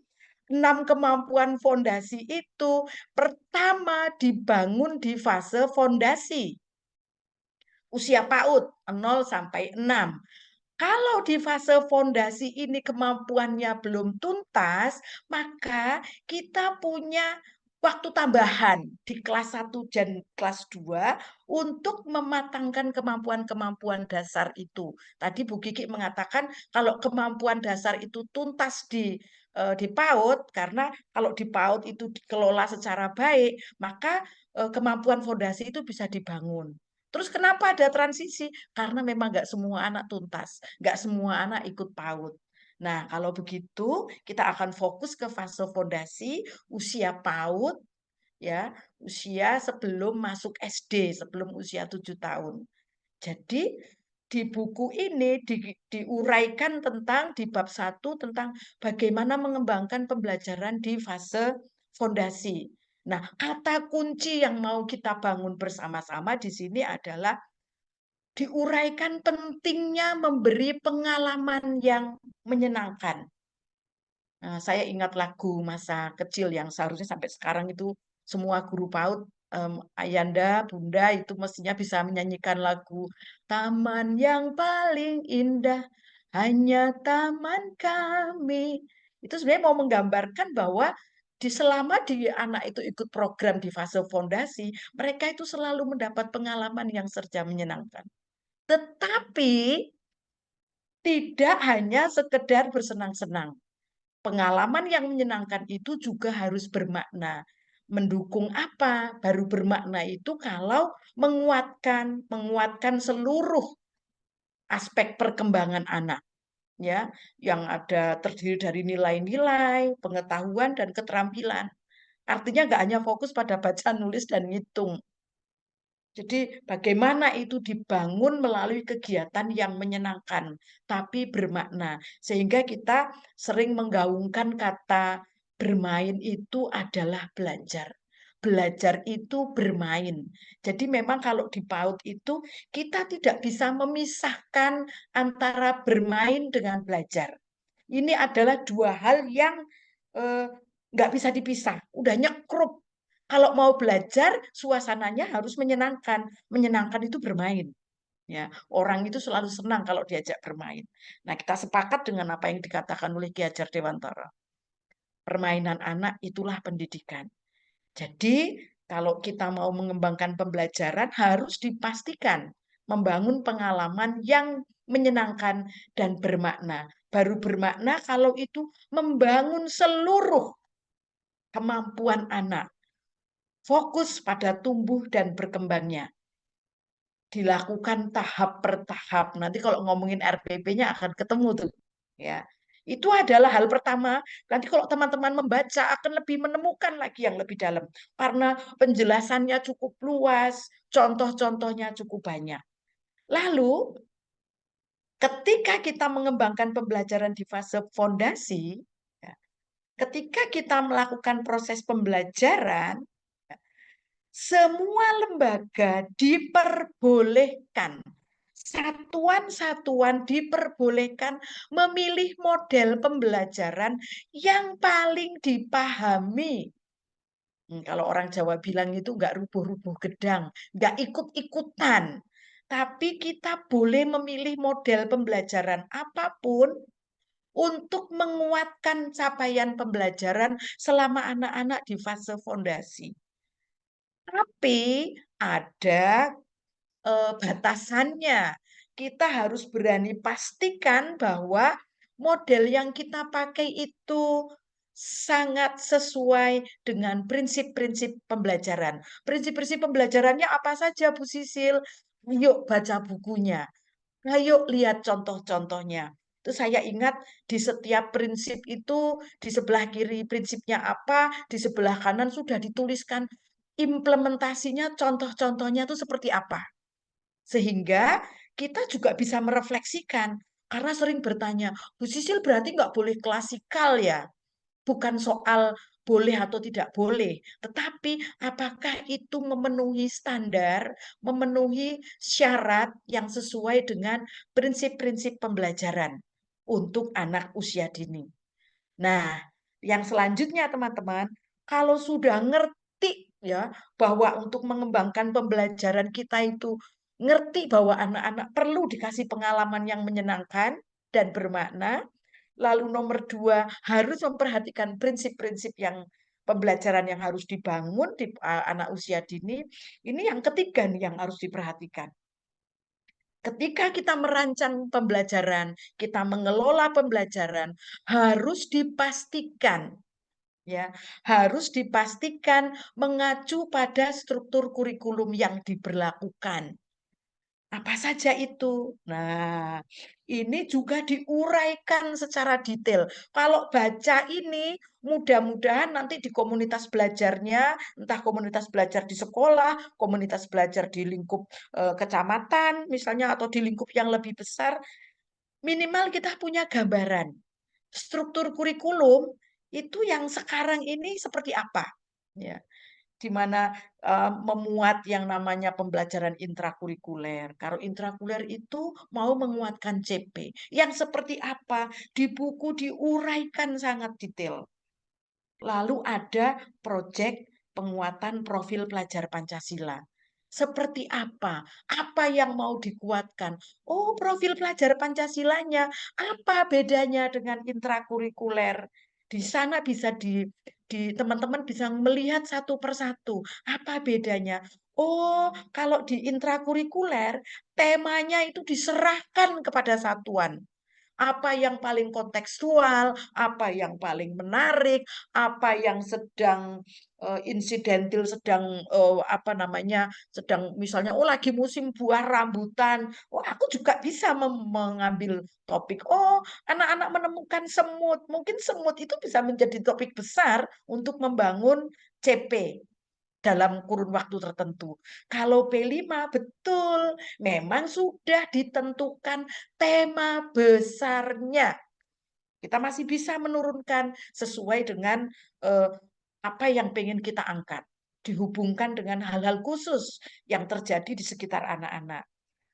Speaker 4: 6 kemampuan fondasi itu pertama dibangun di fase fondasi. Usia PAUD 0 sampai 6. Kalau di fase fondasi ini kemampuannya belum tuntas, maka kita punya waktu tambahan di kelas 1 dan kelas 2 untuk mematangkan kemampuan-kemampuan dasar itu. Tadi Bu Kiki mengatakan kalau kemampuan dasar itu tuntas di PAUD, karena kalau di PAUD itu dikelola secara baik, maka kemampuan fondasi itu bisa dibangun. Terus kenapa ada transisi? Karena memang nggak semua anak tuntas, nggak semua anak ikut PAUD. Nah, kalau begitu kita akan fokus ke fase fondasi usia PAUD, ya, usia sebelum masuk SD, sebelum usia 7 tahun. Jadi di buku ini diuraikan tentang di bab 1 tentang bagaimana mengembangkan pembelajaran di fase fondasi. Nah, kata kunci yang mau kita bangun bersama-sama di sini adalah diuraikan pentingnya memberi pengalaman yang menyenangkan. Nah, saya ingat lagu masa kecil yang seharusnya sampai sekarang itu semua guru PAUD, Ayanda, Bunda itu mestinya bisa menyanyikan lagu Taman yang paling indah hanya taman kami. Itu sebenarnya mau menggambarkan bahwa selama anak itu ikut program di fase fondasi, mereka itu selalu mendapat pengalaman yang serba menyenangkan. Tetapi tidak hanya sekedar bersenang-senang. Pengalaman yang menyenangkan itu juga harus bermakna. Mendukung apa? Baru bermakna itu kalau menguatkan seluruh aspek perkembangan anak, ya, yang ada terdiri dari nilai-nilai, pengetahuan dan keterampilan. Artinya nggak hanya fokus pada baca, nulis dan ngitung. Jadi bagaimana itu dibangun melalui kegiatan yang menyenangkan, tapi bermakna. Sehingga kita sering menggaungkan kata bermain itu adalah belajar. Belajar itu bermain. Jadi memang kalau di PAUD itu kita tidak bisa memisahkan antara bermain dengan belajar. Ini adalah dua hal yang eh, nggak bisa dipisah. Udah nyekrup. Kalau mau belajar, suasananya harus menyenangkan. Menyenangkan itu bermain. Ya, orang itu selalu senang kalau diajak bermain. Nah, kita sepakat dengan apa yang dikatakan oleh Ki Hajar Dewantara. Permainan anak itulah pendidikan. Jadi, kalau kita mau mengembangkan pembelajaran, harus dipastikan membangun pengalaman yang menyenangkan dan bermakna. Baru bermakna kalau itu membangun seluruh kemampuan anak. Fokus pada tumbuh dan berkembangnya. Dilakukan tahap per tahap. Nanti kalau ngomongin RPP-nya akan ketemu tuh. Ya. Itu adalah hal pertama. Nanti kalau teman-teman membaca akan lebih menemukan lagi yang lebih dalam. Karena penjelasannya cukup luas, contoh-contohnya cukup banyak. Lalu, ketika kita mengembangkan pembelajaran di fase fondasi, ya, ketika kita melakukan proses pembelajaran, semua lembaga diperbolehkan, satuan-satuan diperbolehkan memilih model pembelajaran yang paling dipahami. Kalau orang Jawa bilang itu nggak rubuh-rubuh gedang, nggak ikut-ikutan. Tapi kita boleh memilih model pembelajaran apapun untuk menguatkan capaian pembelajaran selama anak-anak di fase fondasi. Tapi ada batasannya. Kita harus berani pastikan bahwa model yang kita pakai itu sangat sesuai dengan prinsip-prinsip pembelajaran. Prinsip-prinsip pembelajarannya apa saja, Bu Sisil? Yuk baca bukunya. Ayo lihat contoh-contohnya. Itu saya ingat di setiap prinsip itu, di sebelah kiri prinsipnya apa, di sebelah kanan sudah dituliskan implementasinya, contoh-contohnya itu seperti apa. Sehingga kita juga bisa merefleksikan, Karena sering bertanya, Bu Sisil berarti nggak boleh klasikal ya? Bukan soal boleh atau tidak boleh, tetapi apakah itu memenuhi standar, memenuhi syarat yang sesuai dengan prinsip-prinsip pembelajaran untuk anak usia dini. Nah, yang selanjutnya teman-teman, kalau sudah ngerti ya bahwa untuk mengembangkan pembelajaran kita itu ngerti bahwa anak-anak perlu dikasih pengalaman yang menyenangkan dan bermakna. Lalu nomor 2, harus memperhatikan prinsip-prinsip yang pembelajaran yang harus dibangun di anak usia dini. Ini yang ketiga nih yang harus diperhatikan. Ketika kita merancang pembelajaran, kita mengelola pembelajaran, harus dipastikan mengacu pada struktur kurikulum yang diberlakukan. Apa saja itu? Nah, ini juga diuraikan secara detail. Kalau baca ini, mudah-mudahan nanti di komunitas belajarnya, entah komunitas belajar di sekolah, komunitas belajar di lingkup kecamatan, misalnya, atau di lingkup yang lebih besar, minimal kita punya gambaran. Struktur kurikulum itu yang sekarang ini seperti apa? Ya, di mana memuat yang namanya pembelajaran intrakurikuler. Kalau intrakurikuler itu mau menguatkan CP. Yang seperti apa? Di buku diuraikan sangat detail. Lalu ada proyek penguatan profil pelajar Pancasila. Seperti apa? Apa yang mau dikuatkan? Oh, profil pelajar Pancasilanya. Apa bedanya dengan intrakurikuler? Di sana bisa teman-teman bisa melihat satu persatu. Apa bedanya? Oh, kalau di intrakurikuler, temanya itu diserahkan kepada satuan. Apa yang paling kontekstual, apa yang paling menarik, apa yang sedang insidentil, sedang sedang misalnya lagi musim buah rambutan. Oh, aku juga bisa mengambil topik. Oh, anak-anak menemukan semut. Mungkin semut itu bisa menjadi topik besar untuk membangun CP dalam kurun waktu tertentu. Kalau P5 betul, memang sudah ditentukan tema besarnya. Kita masih bisa menurunkan sesuai dengan apa yang pengen kita angkat. Dihubungkan dengan hal-hal khusus yang terjadi di sekitar anak-anak.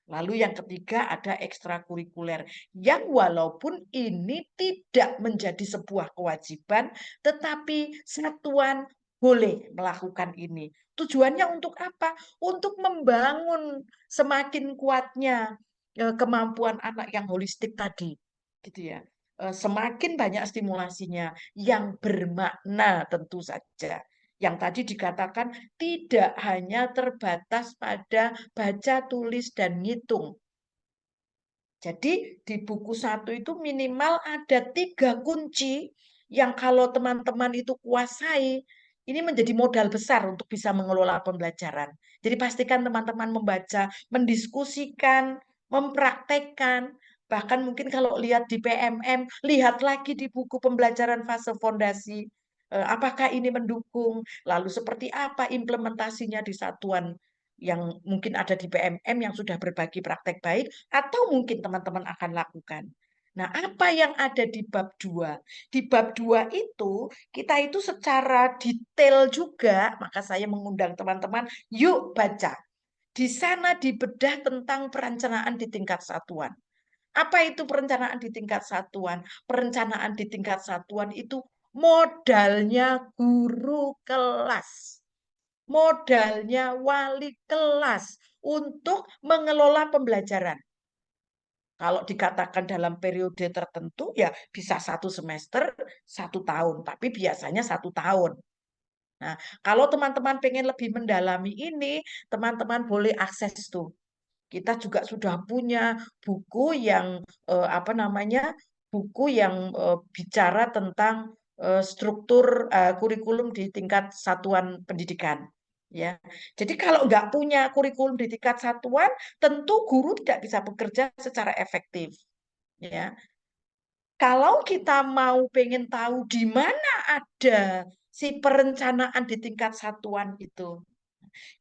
Speaker 4: Lalu yang ketiga ada ekstrakurikuler yang walaupun ini tidak menjadi sebuah kewajiban, tetapi satuan boleh melakukan ini. Tujuannya untuk apa? Untuk membangun semakin kuatnya kemampuan anak yang holistik tadi, gitu ya. Semakin banyak stimulasinya yang bermakna tentu saja. Yang tadi dikatakan tidak hanya terbatas pada baca, tulis, dan ngitung. Jadi di buku 1 itu minimal ada 3 kunci yang kalau teman-teman itu kuasai, ini menjadi modal besar untuk bisa mengelola pembelajaran. Jadi pastikan teman-teman membaca, mendiskusikan, mempraktekkan, bahkan mungkin kalau lihat di PMM, lihat lagi di buku pembelajaran fase fondasi, apakah ini mendukung, lalu seperti apa implementasinya di satuan yang mungkin ada di PMM yang sudah berbagi praktek baik, atau mungkin teman-teman akan lakukan. Nah, apa yang ada di bab 2? Di bab 2 itu, kita itu secara detail juga, maka saya mengundang teman-teman, yuk baca. Di sana dibedah tentang perencanaan di tingkat satuan. Apa itu perencanaan di tingkat satuan? Perencanaan di tingkat satuan itu modalnya guru kelas, modalnya wali kelas untuk mengelola pembelajaran. Kalau dikatakan dalam periode tertentu, ya bisa 1 semester, 1 tahun, tapi biasanya 1 tahun. Nah, kalau teman-teman pengen lebih mendalami ini, teman-teman boleh akses tuh. Kita juga sudah punya buku yang buku yang bicara tentang struktur kurikulum di tingkat satuan pendidikan. Ya, jadi kalau nggak punya kurikulum di tingkat satuan, tentu guru tidak bisa bekerja secara efektif. Ya, kalau kita mau pengen tahu di mana ada si perencanaan di tingkat satuan itu,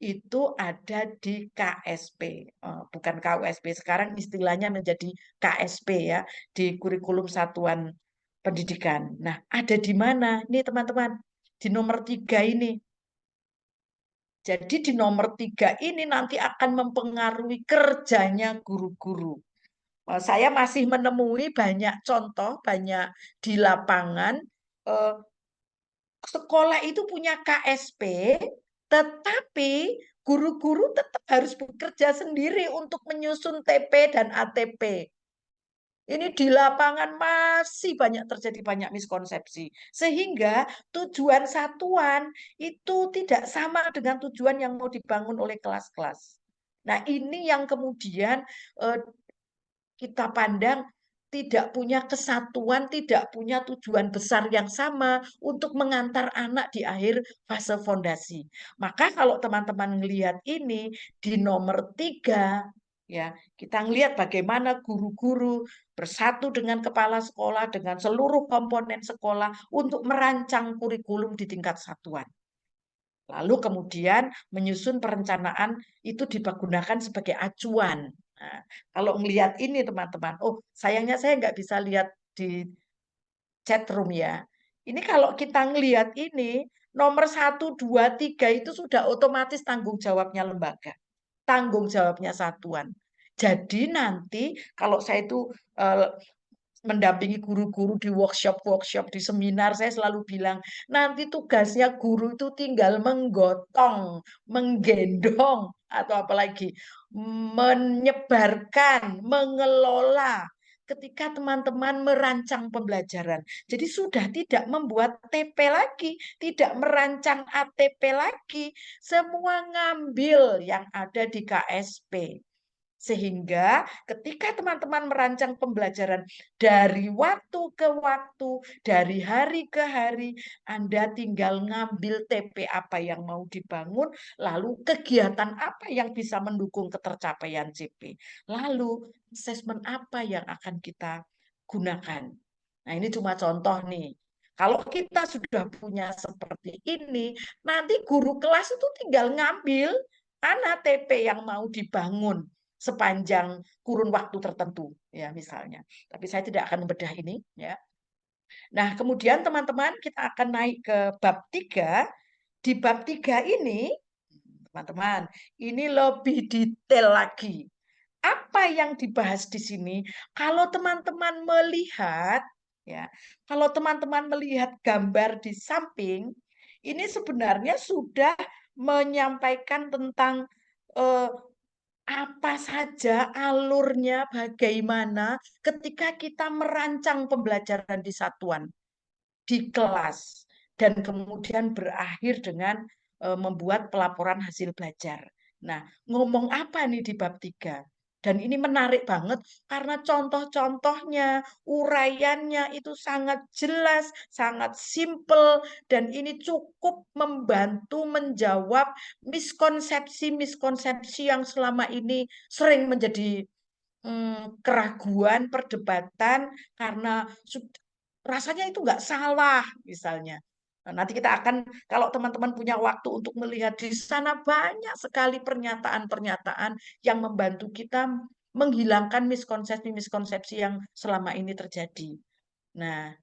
Speaker 4: itu ada di KSP, bukan KUSP. Sekarang istilahnya menjadi KSP ya, di kurikulum satuan pendidikan. Nah, ada di mana? Ini teman-teman, di nomor 3 ini. Jadi di nomor 3 ini nanti akan mempengaruhi kerjanya guru-guru. Saya masih menemui banyak contoh, banyak di lapangan, sekolah itu punya KSP, tetapi guru-guru tetap harus bekerja sendiri untuk menyusun TP dan ATP. Ini di lapangan masih banyak terjadi banyak miskonsepsi. Sehingga tujuan satuan itu tidak sama dengan tujuan yang mau dibangun oleh kelas-kelas. Nah, ini yang kemudian kita pandang tidak punya kesatuan, tidak punya tujuan besar yang sama untuk mengantar anak di akhir fase fondasi. Maka kalau teman-teman melihat ini di nomor 3, ya, kita ngelihat bagaimana guru-guru bersatu dengan kepala sekolah, dengan seluruh komponen sekolah untuk merancang kurikulum di tingkat satuan. Lalu kemudian menyusun perencanaan itu digunakan sebagai acuan. Nah, kalau melihat ini teman-teman, oh sayangnya saya nggak bisa lihat di chat room ya. Ini kalau kita ngelihat ini, nomor 1, 2, 3 itu sudah otomatis tanggung jawabnya lembaga. Tanggung jawabnya satuan. Jadi nanti kalau saya itu mendampingi guru-guru di workshop-workshop, di seminar, saya selalu bilang, nanti tugasnya guru itu tinggal menggotong, menggendong, atau apalagi menyebarkan, mengelola ketika teman-teman merancang pembelajaran. Jadi sudah tidak membuat TP lagi, tidak merancang ATP lagi, semua ngambil yang ada di KSP. Sehingga ketika teman-teman merancang pembelajaran dari waktu ke waktu, dari hari ke hari, Anda tinggal ngambil TP apa yang mau dibangun, lalu kegiatan apa yang bisa mendukung ketercapaian CP. Lalu asesmen apa yang akan kita gunakan. Nah, ini cuma contoh nih. Kalau kita sudah punya seperti ini, nanti guru kelas itu tinggal ngambil mana TP yang mau dibangun sepanjang kurun waktu tertentu ya misalnya. Tapi saya tidak akan membedah ini ya. Nah, kemudian teman-teman kita akan naik ke bab 3. Di bab 3 ini teman-teman, ini lebih detail lagi. Apa yang dibahas di sini? Kalau teman-teman melihat ya, kalau teman-teman melihat gambar di samping, ini sebenarnya sudah menyampaikan tentang apa saja alurnya, bagaimana ketika kita merancang pembelajaran di satuan, di kelas, dan kemudian berakhir dengan membuat pelaporan hasil belajar. Nah, ngomong apa nih di bab 3? Dan ini menarik banget karena contoh-contohnya, uraiannya itu sangat jelas, sangat simpel, dan ini cukup membantu menjawab miskonsepsi-miskonsepsi yang selama ini sering menjadi keraguan, perdebatan, karena rasanya itu nggak salah misalnya. Nah, nanti kita akan, kalau teman-teman punya waktu untuk melihat di sana banyak sekali pernyataan-pernyataan yang membantu kita menghilangkan miskonsepsi-miskonsepsi yang selama ini terjadi. Nah,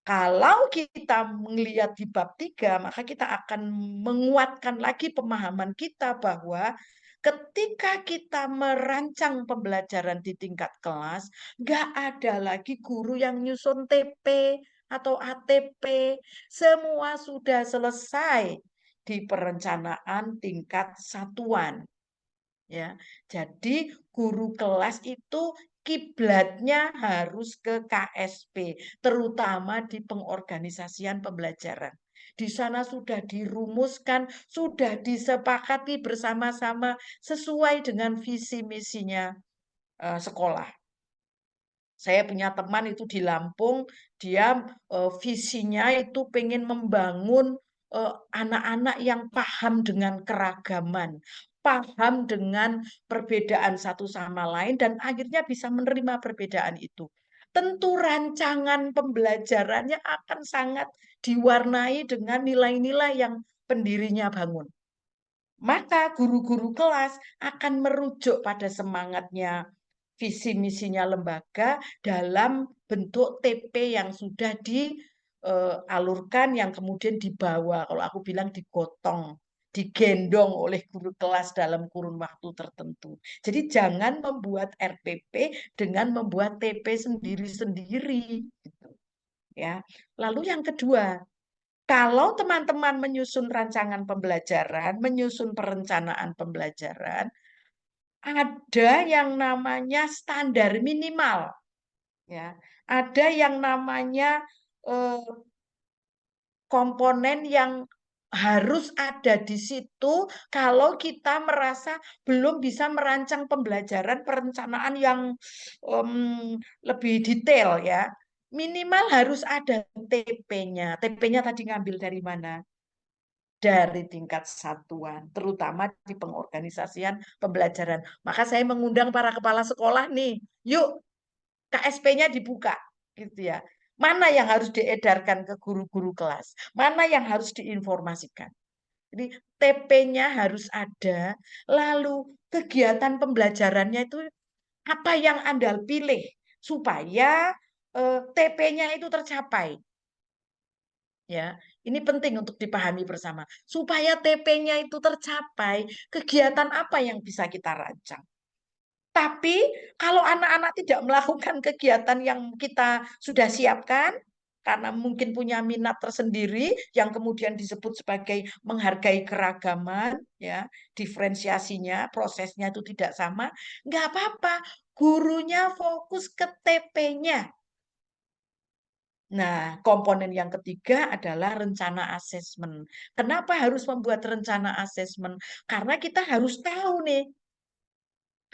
Speaker 4: kalau kita melihat di bab 3, maka kita akan menguatkan lagi pemahaman kita bahwa ketika kita merancang pembelajaran di tingkat kelas, nggak ada lagi guru yang nyusun TP atau ATP. Semua sudah selesai di perencanaan tingkat satuan. Ya, jadi guru kelas itu kiblatnya harus ke KSP, terutama di pengorganisasian pembelajaran. Di sana sudah dirumuskan, sudah disepakati bersama-sama sesuai dengan visi misinya sekolah. Saya punya teman itu di Lampung, dia visinya itu pengen membangun anak-anak yang paham dengan keragaman, paham dengan perbedaan satu sama lain, dan akhirnya bisa menerima perbedaan itu. Tentu rancangan pembelajarannya akan sangat diwarnai dengan nilai-nilai yang pendirinya bangun. maka guru-guru kelas akan merujuk pada semangatnya visi misinya lembaga dalam bentuk TP yang sudah dialurkan, yang kemudian dibawa, kalau aku bilang digotong, digendong oleh guru kelas dalam kurun waktu tertentu. Jadi jangan membuat RPP dengan membuat TP sendiri-sendiri, gitu. Ya. Lalu yang kedua, kalau teman-teman menyusun rancangan pembelajaran, menyusun perencanaan pembelajaran, ada yang namanya standar minimal, ya. Ada yang namanya komponen yang harus ada di situ kalau kita merasa belum bisa merancang pembelajaran perencanaan yang lebih detail, ya. Minimal harus ada TP-nya. TP-nya tadi ngambil dari mana? Dari tingkat satuan, terutama di pengorganisasian pembelajaran. Maka saya mengundang para kepala sekolah nih, yuk KSP-nya dibuka, gitu ya. Mana yang harus diedarkan ke guru-guru kelas, mana yang harus diinformasikan. Jadi TP-nya harus ada, lalu kegiatan pembelajarannya itu apa yang Anda pilih supaya TP-nya itu tercapai. Ya, ini penting untuk dipahami bersama. Supaya TP-nya itu tercapai, kegiatan apa yang bisa kita rancang. Tapi kalau anak-anak tidak melakukan kegiatan yang kita sudah siapkan, karena mungkin punya minat tersendiri yang kemudian disebut sebagai menghargai keragaman, ya, diferensiasinya, prosesnya itu tidak sama, nggak apa-apa. Gurunya fokus ke TP-nya. Nah, komponen yang ketiga adalah rencana asesmen. Kenapa harus membuat rencana asesmen? Karena kita harus tahu nih,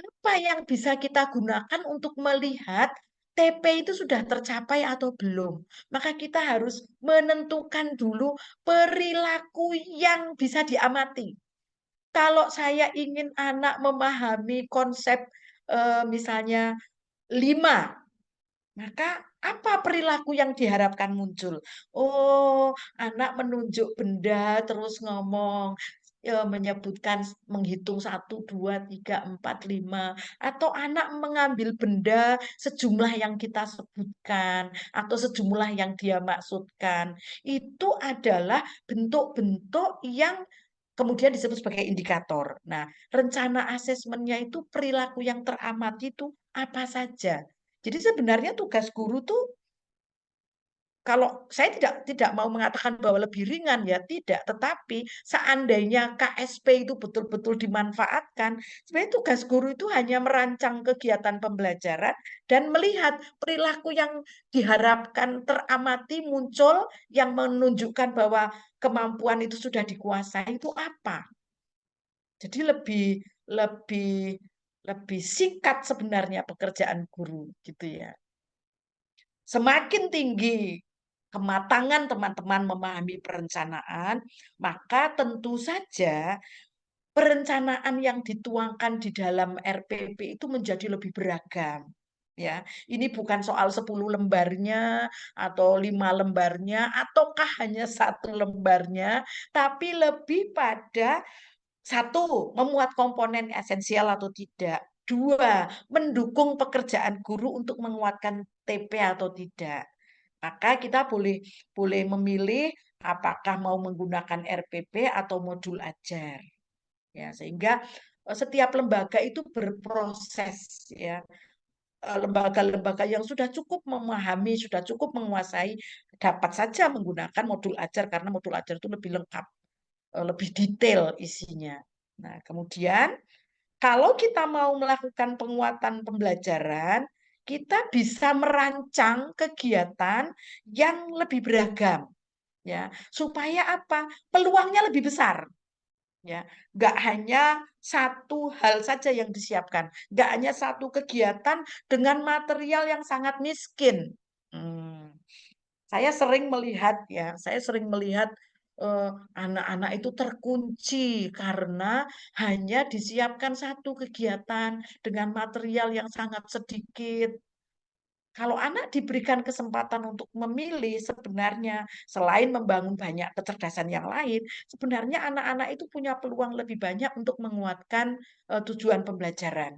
Speaker 4: apa yang bisa kita gunakan untuk melihat TP itu sudah tercapai atau belum. Maka kita harus menentukan dulu perilaku yang bisa diamati. Kalau saya ingin anak memahami konsep misalnya 5, maka apa perilaku yang diharapkan muncul? Oh, anak menunjuk benda terus ngomong, menyebutkan, menghitung 1, 2, 3, 4, 5. Atau anak mengambil benda sejumlah yang kita sebutkan, atau sejumlah yang dia maksudkan. Itu adalah bentuk-bentuk yang kemudian disebut sebagai indikator. Nah, rencana asesmennya itu perilaku yang teramati itu apa saja. Jadi sebenarnya tugas guru tuh, kalau saya tidak mau mengatakan bahwa lebih ringan, ya tidak, tetapi seandainya KSP itu betul-betul dimanfaatkan, sebenarnya tugas guru itu hanya merancang kegiatan pembelajaran dan melihat perilaku yang diharapkan teramati muncul yang menunjukkan bahwa kemampuan itu sudah dikuasai itu apa. Jadi lebih lebih lebih singkat sebenarnya pekerjaan guru, gitu ya. Semakin tinggi kematangan teman-teman memahami perencanaan, maka tentu saja perencanaan yang dituangkan di dalam RPP itu menjadi lebih beragam. Ya, ini bukan soal 10 lembarnya atau 5 lembarnya ataukah hanya 1 lembarnya, tapi lebih pada 1, memuat komponen esensial atau tidak. 2, mendukung pekerjaan guru untuk menguatkan TP atau tidak. Maka kita boleh memilih apakah mau menggunakan RPP atau modul ajar. Ya, sehingga setiap lembaga itu berproses, ya. Lembaga-lembaga yang sudah cukup memahami, sudah cukup menguasai, dapat saja menggunakan modul ajar karena modul ajar itu lebih lengkap, lebih detail isinya. Nah, kemudian kalau kita mau melakukan penguatan pembelajaran, kita bisa merancang kegiatan yang lebih beragam, ya, supaya apa? Peluangnya lebih besar, ya. Nggak hanya satu hal saja yang disiapkan, nggak hanya satu kegiatan dengan material yang sangat miskin. Saya sering melihat, ya, anak-anak itu terkunci karena hanya disiapkan satu kegiatan dengan material yang sangat sedikit. Kalau anak diberikan kesempatan untuk memilih, sebenarnya selain membangun banyak kecerdasan yang lain, sebenarnya anak-anak itu punya peluang lebih banyak untuk menguatkan tujuan pembelajaran.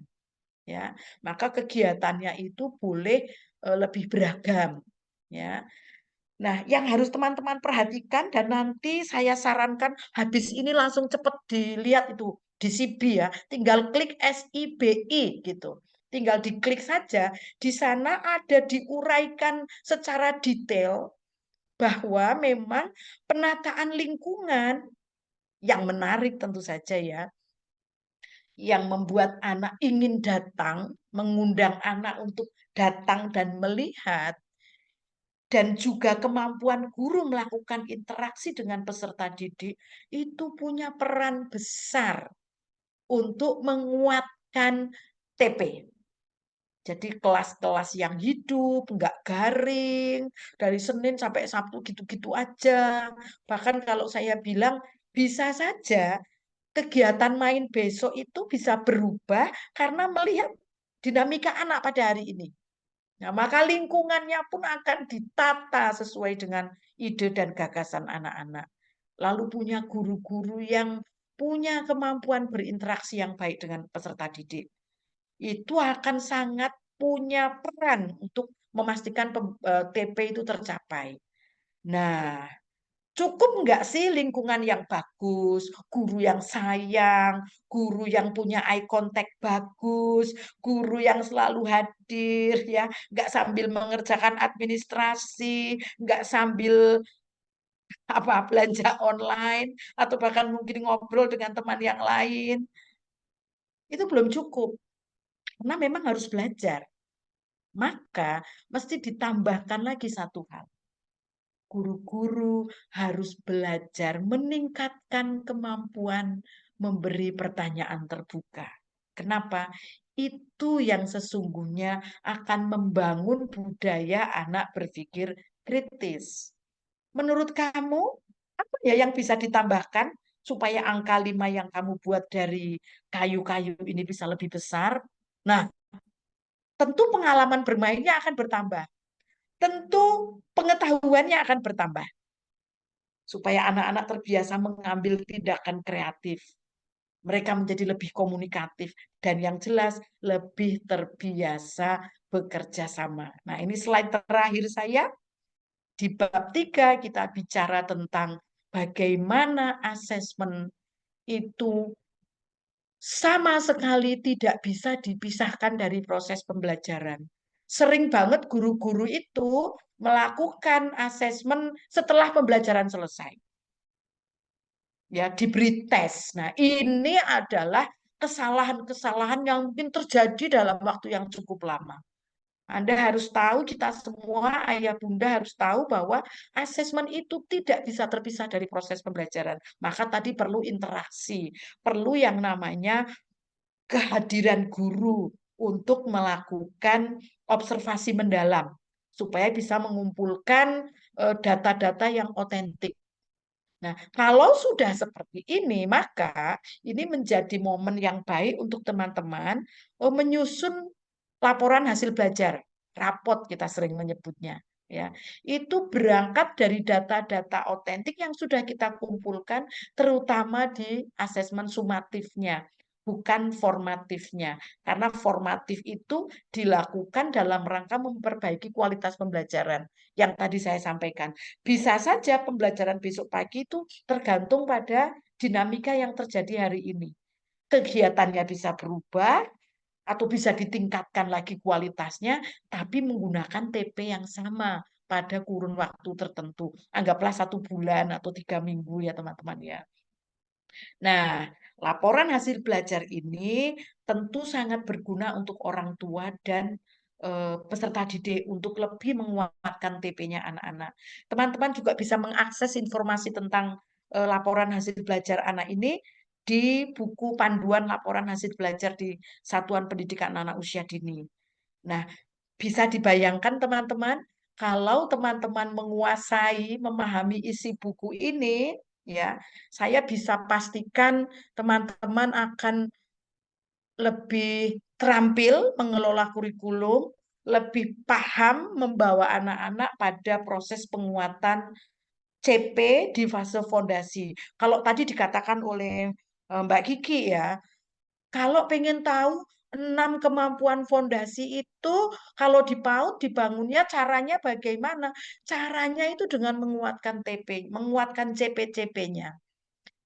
Speaker 4: Ya, maka kegiatannya itu boleh lebih beragam. Ya, nah, yang harus teman-teman perhatikan dan nanti saya sarankan habis ini langsung cepat dilihat itu di CB ya, tinggal klik SIBI gitu. Tinggal diklik saja, di sana ada diuraikan secara detail bahwa memang penataan lingkungan yang menarik tentu saja ya, yang membuat anak ingin datang, mengundang anak untuk datang dan melihat, dan juga kemampuan guru melakukan interaksi dengan peserta didik itu punya peran besar untuk menguatkan TP. Jadi kelas-kelas yang hidup, nggak garing, dari Senin sampai Sabtu gitu-gitu aja. Bahkan kalau saya bilang bisa saja kegiatan main besok itu bisa berubah karena melihat dinamika anak pada hari ini. Nah, maka lingkungannya pun akan ditata sesuai dengan ide dan gagasan anak-anak. Lalu punya guru-guru yang punya kemampuan berinteraksi yang baik dengan peserta didik. Itu akan sangat punya peran untuk memastikan TP itu tercapai. Nah, cukup nggak sih lingkungan yang bagus, guru yang sayang, guru yang punya eye contact bagus, guru yang selalu hadir, ya, nggak sambil mengerjakan administrasi, nggak sambil belanja online, atau bahkan mungkin ngobrol dengan teman yang lain. Itu belum cukup, karena memang harus belajar. Maka mesti ditambahkan lagi satu hal. Guru-guru harus belajar meningkatkan kemampuan memberi pertanyaan terbuka. Kenapa? Itu yang sesungguhnya akan membangun budaya anak berpikir kritis. Menurut kamu, apa ya yang bisa ditambahkan supaya angka 5 yang kamu buat dari kayu-kayu ini bisa lebih besar? Nah, tentu pengalaman bermainnya akan bertambah. Tentu pengetahuannya akan bertambah. Supaya anak-anak terbiasa mengambil tindakan kreatif. Mereka menjadi lebih komunikatif. Dan yang jelas, lebih terbiasa bekerja sama. Nah, ini slide terakhir saya. Di bab 3 kita bicara tentang bagaimana asesmen itu sama sekali tidak bisa dipisahkan dari proses pembelajaran. Sering banget guru-guru itu melakukan asesmen setelah pembelajaran selesai. Ya, diberi tes. Nah, ini adalah kesalahan-kesalahan yang mungkin terjadi dalam waktu yang cukup lama. Anda harus tahu, kita semua, ayah bunda harus tahu bahwa asesmen itu tidak bisa terpisah dari proses pembelajaran. Maka tadi perlu interaksi, perlu yang namanya kehadiran guru untuk melakukan observasi mendalam, supaya bisa mengumpulkan data-data yang otentik. Nah, kalau sudah seperti ini, maka ini menjadi momen yang baik untuk teman-teman menyusun laporan hasil belajar, rapot kita sering menyebutnya. Ya, itu berangkat dari data-data otentik yang sudah kita kumpulkan, terutama di asesmen sumatifnya, bukan formatifnya. Karena formatif itu dilakukan dalam rangka memperbaiki kualitas pembelajaran yang tadi saya sampaikan. Bisa saja pembelajaran besok pagi itu tergantung pada dinamika yang terjadi hari ini. Kegiatannya bisa berubah, atau bisa ditingkatkan lagi kualitasnya, tapi menggunakan TP yang sama pada kurun waktu tertentu. Anggaplah 1 bulan atau 3 minggu ya teman-teman ya. Nah, laporan hasil belajar ini tentu sangat berguna untuk orang tua dan peserta didik untuk lebih menguatkan TP-nya anak-anak. Teman-teman juga bisa mengakses informasi tentang laporan hasil belajar anak ini di buku panduan laporan hasil belajar di Satuan Pendidikan Anak Usia Dini. Nah, bisa dibayangkan teman-teman, kalau teman-teman menguasai, memahami isi buku ini, ya, saya bisa pastikan teman-teman akan lebih terampil mengelola kurikulum, lebih paham membawa anak-anak pada proses penguatan CP di fase fondasi. Kalau tadi dikatakan oleh Mbak Kiki ya, kalau pengen tahu 6 kemampuan fondasi itu kalau di PAUD dibangunnya caranya bagaimana? Caranya itu dengan menguatkan TP, menguatkan CP-CP-nya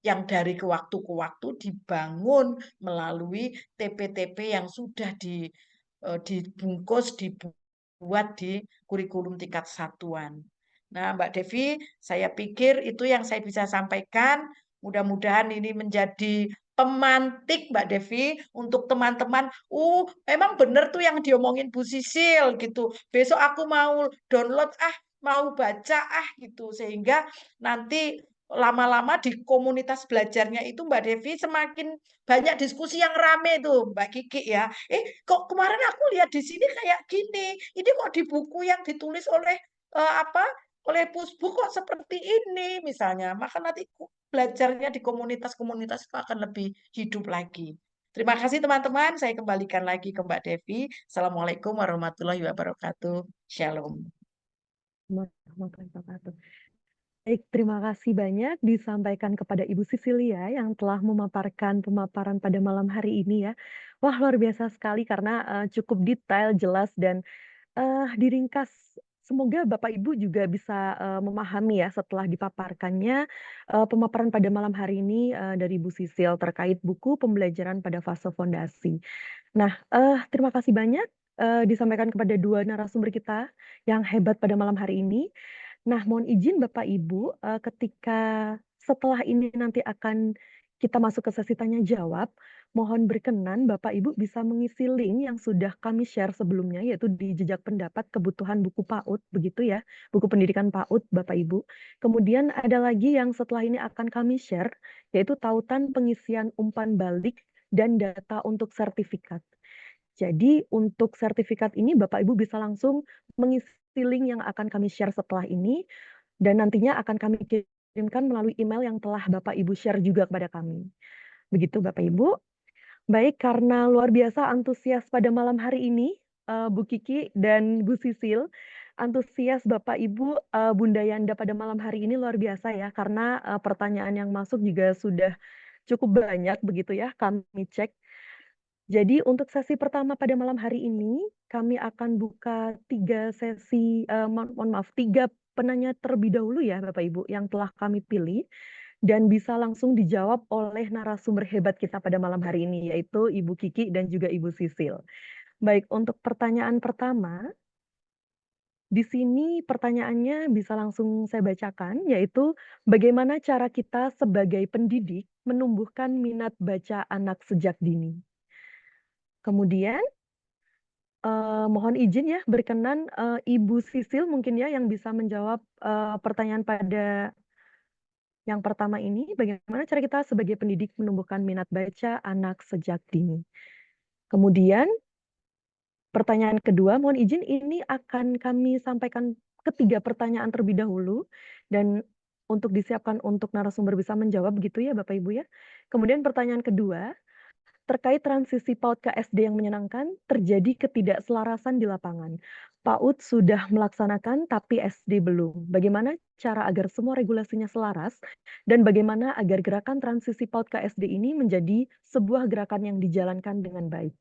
Speaker 4: yang dari ke waktu dibangun melalui TP-TP yang sudah dibungkus, dibuat di kurikulum tingkat satuan. Nah, Mbak Devi, saya pikir itu yang saya bisa sampaikan. Mudah-mudahan ini menjadi pemantik Mbak Devi untuk teman-teman. Memang benar tuh yang diomongin Bu Sisil gitu. Besok aku mau download mau baca gitu. Sehingga nanti lama-lama di komunitas belajarnya itu Mbak Devi semakin banyak diskusi yang rame tuh Mbak Kiki ya. Kok kemarin aku lihat di sini kayak gini. Ini kok di buku yang ditulis oleh oleh Pusbu kok seperti ini misalnya. Maka nanti belajarnya di komunitas-komunitas itu akan lebih hidup lagi. Terima kasih teman-teman. Saya kembalikan lagi ke Mbak Devi. Assalamualaikum warahmatullahi wabarakatuh. Shalom.
Speaker 1: Warahmatullahi wabarakatuh. Baik, terima kasih banyak disampaikan kepada Ibu Sisilia yang telah memaparkan pemaparan pada malam hari ini ya. Wah, luar biasa sekali karena cukup detail, jelas, dan diringkas. Semoga Bapak Ibu juga bisa memahami ya setelah dipaparkannya pemaparan pada malam hari ini dari Ibu Sisil terkait buku pembelajaran pada fase fondasi. Nah, terima kasih banyak disampaikan kepada dua narasumber kita yang hebat pada malam hari ini. Nah, mohon izin Bapak Ibu, ketika setelah ini nanti akan kita masuk ke sesi tanya jawab, mohon berkenan Bapak Ibu bisa mengisi link yang sudah kami share sebelumnya, yaitu di jejak pendapat kebutuhan buku PAUD, begitu ya, buku pendidikan PAUD Bapak Ibu. Kemudian ada lagi yang setelah ini akan kami share, yaitu tautan pengisian umpan balik dan data untuk sertifikat. Jadi untuk sertifikat ini Bapak Ibu bisa langsung mengisi link yang akan kami share setelah ini dan nantinya akan kami kirimkan melalui email yang telah Bapak Ibu share juga kepada kami. Begitu Bapak Ibu. Baik, karena luar biasa antusias pada malam hari ini Bu Kiki dan Bu Sisil, antusias Bapak Ibu Bunda Yanda pada malam hari ini luar biasa ya karena pertanyaan yang masuk juga sudah cukup banyak begitu ya kami cek. Jadi untuk sesi pertama pada malam hari ini, kami akan buka 3 sesi, mohon maaf, 3 penanya terlebih dahulu ya Bapak Ibu, yang telah kami pilih, dan bisa langsung dijawab oleh narasumber hebat kita pada malam hari ini, yaitu Ibu Kiki dan juga Ibu Sisil. Baik, untuk pertanyaan pertama, di sini pertanyaannya bisa langsung saya bacakan, yaitu bagaimana cara kita sebagai pendidik menumbuhkan minat baca anak sejak dini? Kemudian mohon izin ya, berkenan Ibu Sisil mungkin ya yang bisa menjawab pertanyaan pada yang pertama ini, bagaimana cara kita sebagai pendidik menumbuhkan minat baca anak sejak dini. Kemudian pertanyaan kedua, mohon izin ini akan kami sampaikan ketiga pertanyaan terlebih dahulu dan untuk disiapkan untuk narasumber bisa menjawab begitu ya Bapak Ibu ya. Kemudian pertanyaan kedua, terkait transisi PAUD ke SD yang menyenangkan, terjadi ketidakselarasan di lapangan. PAUD sudah melaksanakan, tapi SD belum. Bagaimana cara agar semua regulasinya selaras, dan bagaimana agar gerakan transisi PAUD ke SD ini menjadi sebuah gerakan yang dijalankan dengan baik.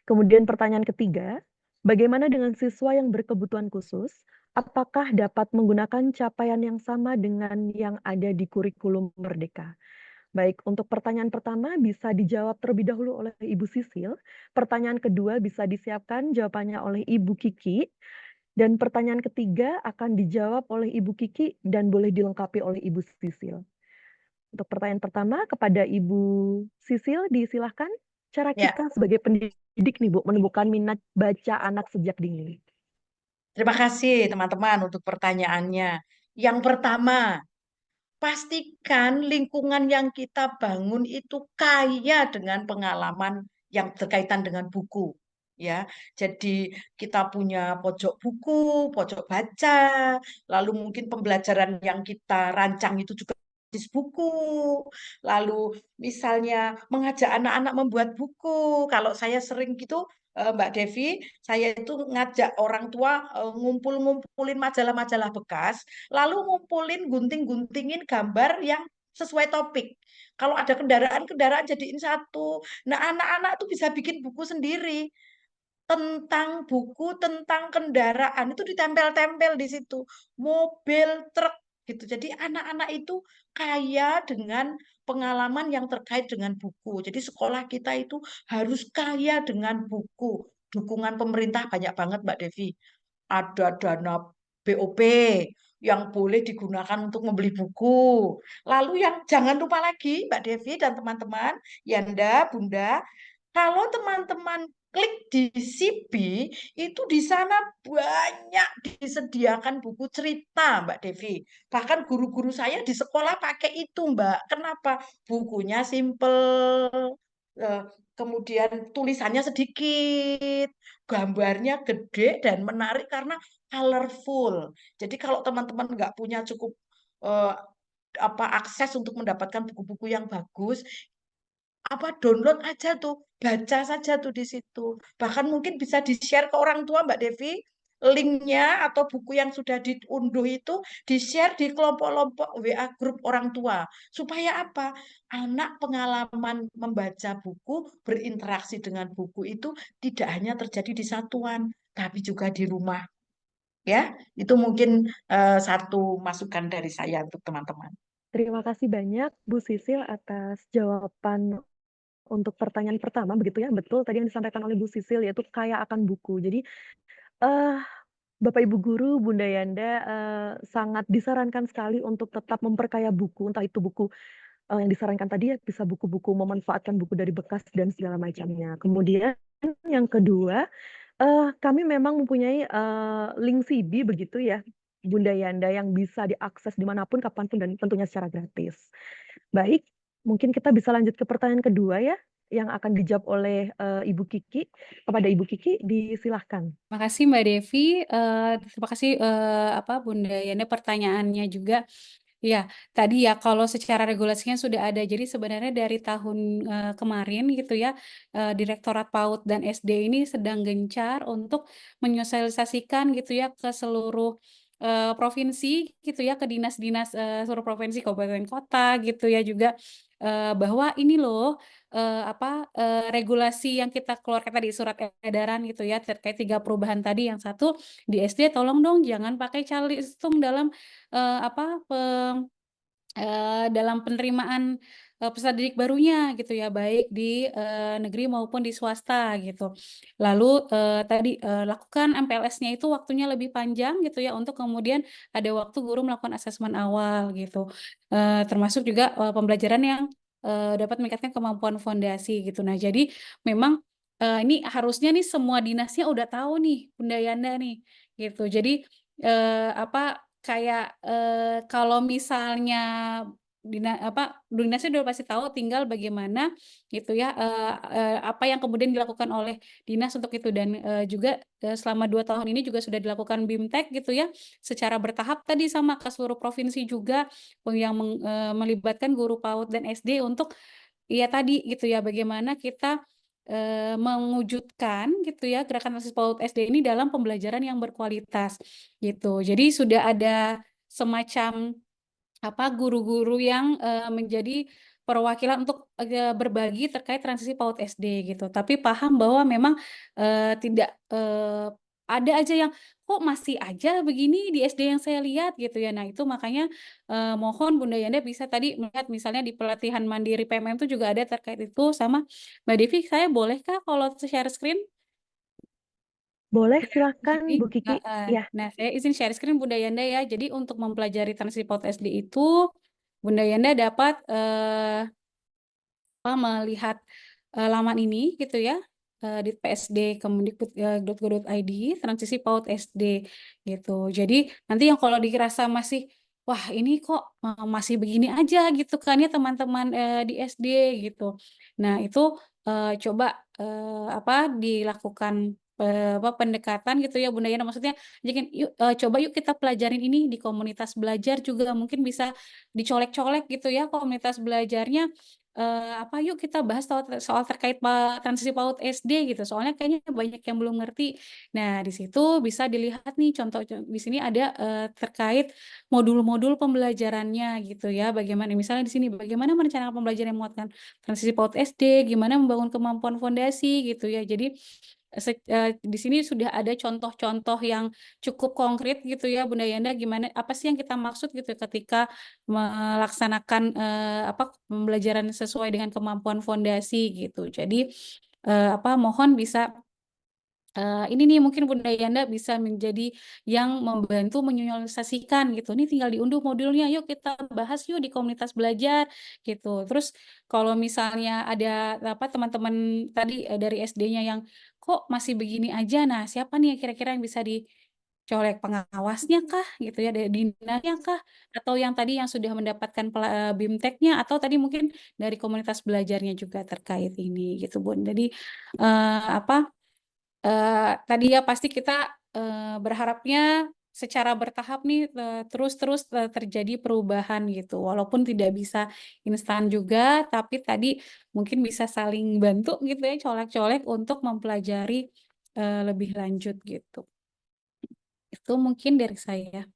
Speaker 1: Kemudian pertanyaan ketiga, bagaimana dengan siswa yang berkebutuhan khusus? Apakah dapat menggunakan capaian yang sama dengan yang ada di kurikulum Merdeka? Baik, untuk pertanyaan pertama bisa dijawab terlebih dahulu oleh Ibu Sisil. Pertanyaan kedua bisa disiapkan jawabannya oleh Ibu Kiki. Dan pertanyaan ketiga akan dijawab oleh Ibu Kiki dan boleh dilengkapi oleh Ibu Sisil. Untuk pertanyaan pertama kepada Ibu Sisil, disilahkan cara
Speaker 4: Ya,
Speaker 1: kita sebagai pendidik nih Bu, menumbuhkan minat baca anak sejak dini.
Speaker 4: terima kasih teman-teman untuk pertanyaannya. Yang pertama, pastikan lingkungan yang kita bangun itu kaya dengan pengalaman yang berkaitan dengan buku. Ya, jadi kita punya pojok buku, pojok baca, lalu mungkin pembelajaran yang kita rancang itu juga buku, lalu misalnya mengajak anak-anak membuat buku. Kalau saya sering gitu, Mbak Devi, saya itu ngajak orang tua ngumpul-ngumpulin majalah-majalah bekas, lalu ngumpulin gunting-guntingin gambar yang sesuai topik. Kalau ada kendaraan-kendaraan jadiin satu. Nah, anak-anak tuh bisa bikin buku sendiri tentang buku tentang kendaraan itu ditempel-tempel di situ, mobil, truk gitu. Jadi anak-anak itu kaya dengan pengalaman yang terkait dengan buku. Jadi sekolah kita itu harus kaya dengan buku. Dukungan pemerintah banyak banget, Mbak Devi. Ada dana BOP yang boleh digunakan untuk membeli buku. Lalu yang jangan lupa lagi, Mbak Devi dan teman-teman, Yanda, Bunda, kalau teman-teman klik di CB, itu di sana banyak disediakan buku cerita, Mbak Devi. Bahkan guru-guru saya di sekolah pakai itu, Mbak. Kenapa? Bukunya simple, eh, kemudian tulisannya sedikit, gambarnya gede dan menarik karena colorful. Jadi kalau teman-teman nggak punya cukup eh, akses untuk mendapatkan buku-buku yang bagus, download aja tuh, baca saja tuh di situ. Bahkan mungkin bisa di-share ke orang tua, Mbak Devi, linknya atau buku yang sudah diunduh itu di-share di kelompok-kelompok WA grup orang tua. Supaya apa? Anak pengalaman membaca buku, berinteraksi dengan buku itu tidak hanya terjadi di satuan, tapi juga di rumah. Ya, itu mungkin satu masukan dari saya untuk teman-teman.
Speaker 1: Terima kasih banyak Bu Sisil atas jawaban untuk pertanyaan pertama, begitu ya. Betul tadi yang disampaikan oleh Bu Sisil, yaitu kaya akan buku. Jadi, eh, Bapak Ibu Guru, Bunda Yanda, sangat disarankan sekali untuk tetap memperkaya buku, entah itu buku yang disarankan tadi ya, bisa buku-buku memanfaatkan buku dari bekas dan segala macamnya. Kemudian yang kedua, kami memang mempunyai link CD begitu ya, Bunda Yanda, yang bisa diakses dimanapun, kapanpun, dan tentunya secara gratis. Baik, mungkin kita bisa lanjut ke pertanyaan kedua ya, yang akan dijawab oleh Ibu Kiki. Kepada Ibu Kiki, disilahkan.
Speaker 3: Terima kasih Mbak Devi. Terima kasih Bunda Yanda pertanyaannya juga. Ya, tadi ya kalau secara regulasinya sudah ada. Jadi sebenarnya dari tahun kemarin gitu ya, Direktorat PAUD dan SD ini sedang gencar untuk menyosialisasikan gitu ya ke seluruh provinsi gitu ya, ke dinas-dinas seluruh provinsi, kabupaten kota gitu ya juga, bahwa ini loh regulasi yang kita keluarkan tadi, surat edaran gitu ya, terkait 3 perubahan tadi. Yang satu, di SD tolong dong jangan pakai calistung dalam dalam penerimaan peserta didik barunya gitu ya, baik di negeri maupun di swasta gitu. Lalu tadi lakukan MPLS-nya itu waktunya lebih panjang gitu ya, untuk kemudian ada waktu guru melakukan asesmen awal gitu. Termasuk juga pembelajaran yang dapat meningkatkan kemampuan fondasi gitu. Nah, jadi memang ini harusnya nih semua dinasnya udah tahu nih, Bunda Yanda nih gitu. Jadi kayak kalau misalnya dinasnya udah pasti tahu, tinggal bagaimana gitu ya, apa yang kemudian dilakukan oleh dinas untuk itu. Dan juga selama 2 tahun ini juga sudah dilakukan BIMTEK gitu ya, secara bertahap tadi sama ke seluruh provinsi juga, yang melibatkan guru PAUD dan SD untuk ya tadi gitu ya, bagaimana kita mewujudkan gitu ya gerakan transisi PAUD SD ini dalam pembelajaran yang berkualitas gitu. Jadi sudah ada semacam guru-guru yang menjadi perwakilan untuk berbagi terkait transisi PAUD SD gitu. Tapi paham bahwa memang tidak ada aja yang kok masih aja begini di SD yang saya lihat gitu ya. Nah, itu makanya mohon Bunda Yanda bisa tadi melihat misalnya di pelatihan mandiri PMM itu juga ada terkait itu. Sama Mbak Devi, saya bolehkah kalau share screen?
Speaker 1: Boleh,
Speaker 3: Ya,
Speaker 1: silakan
Speaker 3: jadi,
Speaker 1: Bu Kiki. Ya.
Speaker 3: nah saya izin share screen Bunda Yanda ya. Jadi untuk mempelajari transisi PAUD SD itu, Bunda Yanda dapat melihat laman ini gitu ya, di psd.kemendikbud.go.id transisi PAUD SD gitu. Jadi nanti yang kalau dirasa masih wah ini kok masih begini aja gitu kan ya teman-teman di SD gitu. Nah itu coba dilakukan pendekatan gitu ya Bunda Yana, maksudnya jadi yuk coba yuk kita pelajarin ini di komunitas belajar juga mungkin bisa dicolek-colek gitu ya komunitas belajarnya, yuk kita bahas soal terkait transisi PAUD SD gitu, soalnya kayaknya banyak yang belum ngerti. Nah, di situ bisa dilihat nih contoh di sini ada, terkait modul-modul pembelajarannya gitu ya, bagaimana misalnya di sini, bagaimana merencanakan pembelajaran yang menguatkan transisi PAUD SD, gimana membangun kemampuan fondasi gitu ya. Jadi di sini sudah ada contoh-contoh yang cukup konkret gitu ya Bunda Yanda, gimana apa sih yang kita maksud gitu ketika melaksanakan, pembelajaran sesuai dengan kemampuan fondasi gitu. Jadi, mohon bisa ini nih mungkin Bunda Yanda bisa menjadi yang membantu menyosialisasikan gitu, "Nih tinggal diunduh modulnya, yuk kita bahas yuk di komunitas belajar," gitu. Terus kalau misalnya ada teman-teman tadi, dari SD-nya yang, "Kok masih begini aja?" Nah, siapa nih kira-kira yang bisa dicolek, pengawasnya kah gitu ya, dari dinanya kah? Atau yang tadi yang sudah mendapatkan BIMTEK-nya atau tadi mungkin dari komunitas belajarnya juga terkait ini gitu, Bun. Jadi, eee, apa tadi ya pasti kita, berharapnya secara bertahap nih, terus-terus, terjadi perubahan gitu, walaupun tidak bisa instan juga, tapi tadi mungkin bisa saling bantu gitu ya, colek-colek untuk mempelajari, lebih lanjut gitu. Itu mungkin dari saya.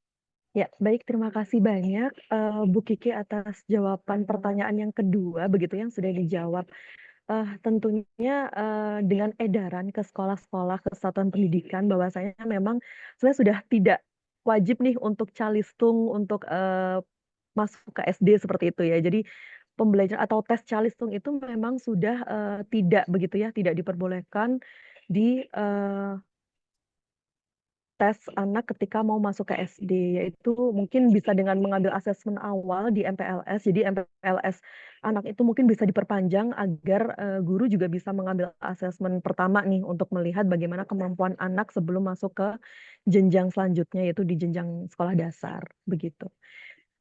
Speaker 1: Ya, baik, terima kasih banyak, Bu Kiki atas jawaban pertanyaan yang kedua begitu yang sudah dijawab. Tentunya, dengan edaran ke sekolah-sekolah, ke satuan pendidikan bahwasanya memang sebenarnya sudah tidak wajib nih untuk calistung untuk, masuk ke SD seperti itu ya. Jadi pembelajaran atau tes calistung itu memang sudah, tidak begitu ya, tidak diperbolehkan di, tes anak ketika mau masuk ke SD, yaitu mungkin bisa dengan mengambil asesmen awal di MPLS. Jadi MPLS anak itu mungkin bisa diperpanjang agar, guru juga bisa mengambil asesmen pertama nih untuk melihat bagaimana kemampuan anak sebelum masuk ke jenjang selanjutnya, yaitu di jenjang sekolah dasar, begitu.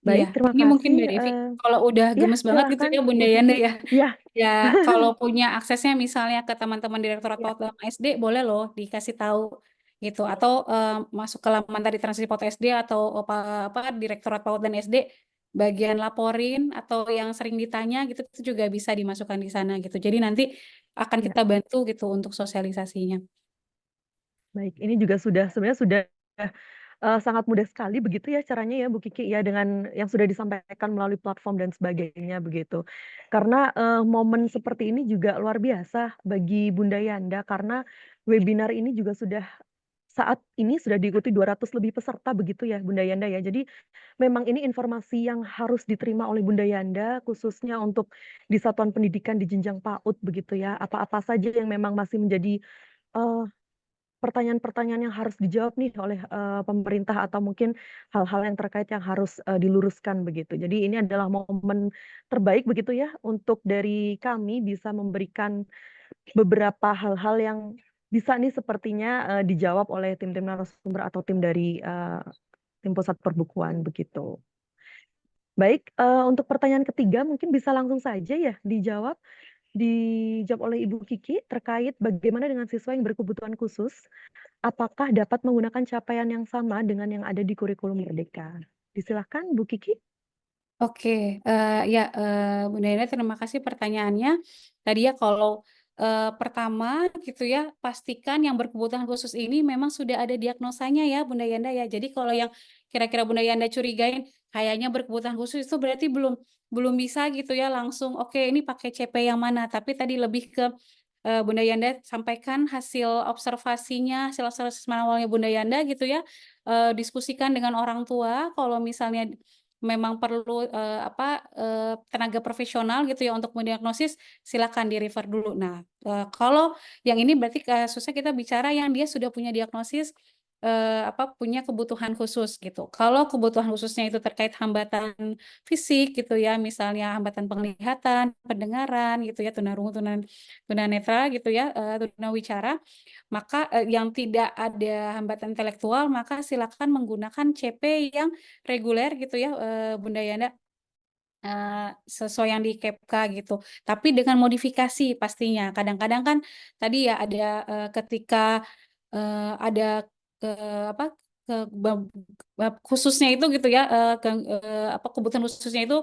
Speaker 3: Iya,
Speaker 1: Baik, terima
Speaker 3: ini mungkin Mbak
Speaker 1: kasih,
Speaker 3: Devi, kalau udah
Speaker 1: iya
Speaker 3: gemes banget gitu
Speaker 1: silahkan
Speaker 3: ya Bunda
Speaker 1: Bu
Speaker 3: Yanda
Speaker 1: Kiki.
Speaker 3: ya,
Speaker 1: Iya.
Speaker 3: ya kalau punya aksesnya misalnya ke teman-teman Direktorat
Speaker 1: Iya,
Speaker 3: PAUD dan SD boleh loh dikasih tahu gitu, atau masuk ke laman tadi transisi PAUD SD atau Direktorat PAUD dan SD bagian laporin atau yang sering ditanya gitu itu juga bisa dimasukkan di sana gitu. Jadi nanti akan
Speaker 1: iya.
Speaker 3: kita bantu gitu untuk sosialisasinya.
Speaker 1: Baik, ini juga sebenarnya sudah, sangat mudah sekali begitu ya caranya ya Bu Kiki ya dengan yang sudah disampaikan melalui platform dan sebagainya begitu. Karena, momen seperti ini juga luar biasa bagi Bunda Yanda karena webinar ini juga sudah saat ini sudah diikuti 200 lebih peserta begitu ya Bunda Yanda ya. Jadi memang ini informasi yang harus diterima oleh Bunda Yanda khususnya untuk di satuan pendidikan di jenjang PAUD begitu ya. Apa-apa saja yang memang masih menjadi, eee pertanyaan-pertanyaan yang harus dijawab nih oleh, pemerintah atau mungkin hal-hal yang terkait yang harus, diluruskan begitu. Jadi ini adalah momen terbaik begitu ya untuk dari kami bisa memberikan beberapa hal-hal yang bisa nih sepertinya, dijawab oleh tim-tim narasumber atau tim dari, tim pusat perbukuan begitu. Baik, untuk pertanyaan ketiga mungkin bisa langsung saja ya dijawab oleh Ibu Kiki terkait bagaimana dengan siswa yang berkebutuhan khusus. Apakah dapat menggunakan capaian yang sama dengan yang ada di kurikulum Merdeka? Disilahkan Bu Kiki.
Speaker 3: Oke, ya, Bunda Ina terima kasih pertanyaannya. Tadi ya kalau, pertama gitu ya, pastikan yang berkebutuhan khusus ini memang sudah ada diagnosanya ya Bunda Yanda ya. Jadi kalau yang kira-kira Bunda Yanda curigain kayaknya berkebutuhan khusus itu berarti belum belum bisa gitu ya langsung, "Oke ini pakai CP yang mana?" Tapi tadi lebih ke, Bunda Yanda sampaikan hasil observasinya, hasil asesmen awalnya Bunda Yanda gitu ya, diskusikan dengan orang tua kalau misalnya memang perlu, tenaga profesional gitu ya untuk mendiagnosis, silakan di-refer dulu. Nah, kalau yang ini berarti kasusnya kita bicara yang dia sudah punya diagnosis, punya kebutuhan khusus gitu. Kalau kebutuhan khususnya itu terkait hambatan fisik gitu ya, misalnya hambatan penglihatan, pendengaran gitu ya, tunarungu, tunanetra gitu ya, tunawicara, maka, yang tidak ada hambatan intelektual, maka silakan menggunakan CP yang reguler gitu ya, Bunda Yana, sesuai yang di KEPKA gitu. Tapi dengan modifikasi pastinya. Kadang-kadang kan tadi ya ada, ketika ada ke apa ke bab khususnya itu gitu ya, kebutuhan khususnya itu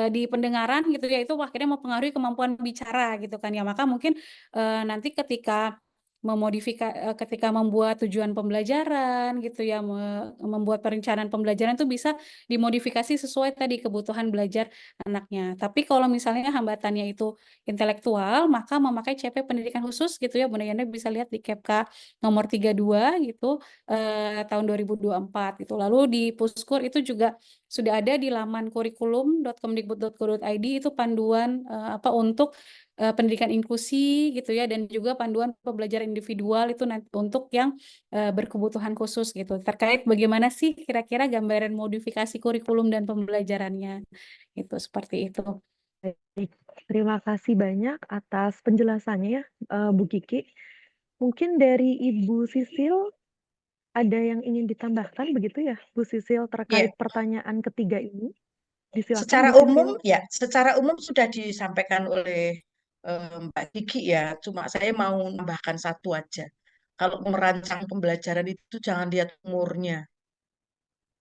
Speaker 3: di pendengaran gitu ya, itu akhirnya mempengaruhi kemampuan bicara gitu kan ya. Maka mungkin nanti ketika ketika membuat tujuan pembelajaran gitu ya, membuat perencanaan pembelajaran itu bisa dimodifikasi sesuai tadi kebutuhan belajar anaknya. Tapi kalau misalnya hambatannya itu intelektual, maka memakai CP pendidikan khusus gitu ya, Bunda Yanda bisa lihat di KEPK nomor 32 gitu, tahun 2024 gitu. Lalu di Puskur itu juga sudah ada di laman kurikulum.kemdikbud.go.id itu panduan untuk pendidikan inklusi gitu ya, dan juga panduan pembelajaran individual itu nanti untuk yang berkebutuhan khusus gitu, terkait bagaimana sih kira-kira gambaran modifikasi kurikulum dan pembelajarannya itu, seperti itu.
Speaker 1: Baik, terima kasih banyak atas penjelasannya ya, Bu Kiki. Mungkin dari Ibu Sisil ada yang ingin ditambahkan begitu ya, Bu Sisil,
Speaker 4: Ya,
Speaker 1: terkait pertanyaan ketiga ini? Disilakan,
Speaker 4: secara
Speaker 1: Bu
Speaker 4: umum
Speaker 1: Sisil.
Speaker 4: ya, secara umum sudah disampaikan oleh Mbak Kiki ya. Cuma saya mau menambahkan satu aja. Kalau merancang pembelajaran itu jangan lihat umurnya.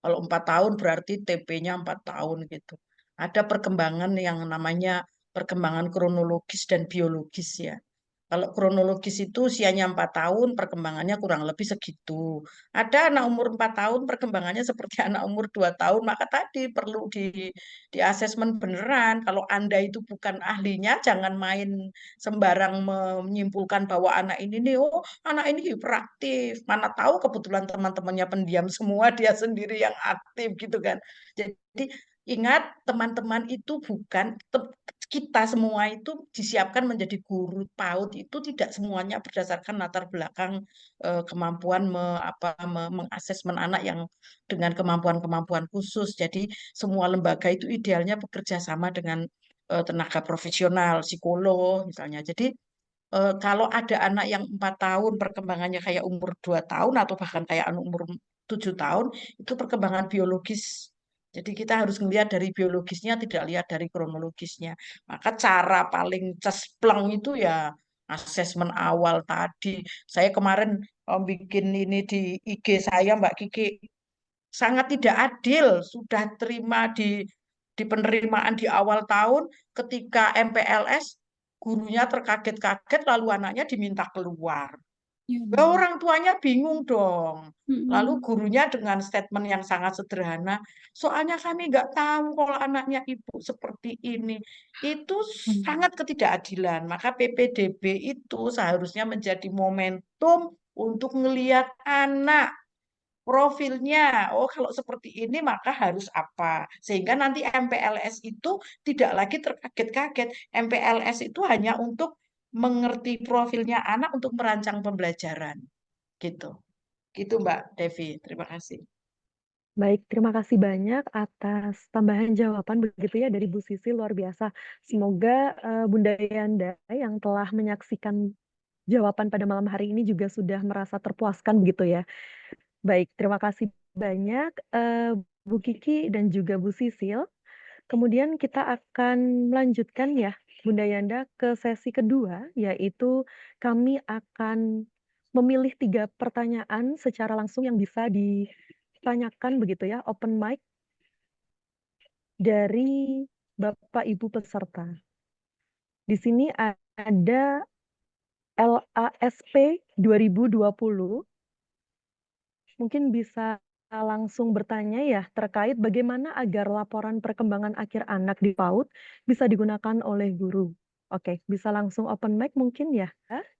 Speaker 4: Kalau 4 tahun berarti TP-nya 4 tahun gitu. Ada perkembangan yang namanya perkembangan kronologis dan biologis ya. Kalau kronologis itu usianya 4 tahun, perkembangannya kurang lebih segitu. Ada anak umur 4 tahun, perkembangannya seperti anak umur 2 tahun, maka tadi perlu di asesmen beneran. Kalau Anda itu bukan ahlinya, jangan main sembarang menyimpulkan bahwa anak ini nih, oh anak ini hiperaktif. Mana tahu kebetulan teman-temannya pendiam semua, dia sendiri yang aktif gitu kan. Jadi ingat teman-teman itu bukan kita semua itu disiapkan menjadi guru PAUD itu tidak semuanya berdasarkan latar belakang kemampuan mengasesmen anak yang dengan kemampuan-kemampuan khusus. Jadi semua lembaga itu idealnya bekerja sama dengan tenaga profesional, psikolog misalnya. Jadi kalau ada anak yang 4 tahun perkembangannya kayak umur 2 tahun atau bahkan kayak umur 7 tahun, itu perkembangan biologis. Jadi kita harus melihat dari biologisnya, tidak lihat dari kronologisnya. Maka cara paling cespleng itu ya asesmen awal tadi. Saya kemarin bikin ini di IG saya, Mbak Kiki, sangat tidak adil. Sudah terima di penerimaan di awal tahun, ketika MPLS gurunya terkaget-kaget lalu anaknya diminta keluar.
Speaker 3: Ya.
Speaker 4: Lah orang tuanya bingung dong. Lalu
Speaker 3: Mm-mm.
Speaker 4: gurunya dengan statement yang sangat sederhana, soalnya kami nggak tahu kalau anaknya ibu seperti ini. Itu sangat ketidakadilan. Maka PPDB itu seharusnya menjadi momentum untuk melihat anak profilnya. Oh, kalau seperti ini maka harus apa? Sehingga nanti MPLS itu tidak lagi terkaget-kaget. MPLS itu hanya untuk mengerti profilnya anak untuk merancang pembelajaran. Gitu. Gitu Mbak Devi. Terima kasih.
Speaker 1: Baik, terima kasih banyak atas tambahan jawaban begitu ya dari Bu Sisi, luar biasa. Semoga Bunda Yanda yang telah menyaksikan jawaban pada malam hari ini juga sudah merasa terpuaskan begitu ya. Baik, terima kasih banyak Bu Kiki dan juga Bu Sisil. Kemudian kita akan melanjutkan ya Bunda Yanda ke sesi kedua, yaitu kami akan memilih 3 pertanyaan secara langsung yang bisa ditanyakan begitu ya, open mic dari Bapak Ibu peserta. Di sini ada LASP 2020. Mungkin bisa langsung bertanya ya terkait bagaimana agar laporan perkembangan akhir anak di PAUD bisa digunakan oleh guru. Oke, bisa langsung open mic mungkin ya.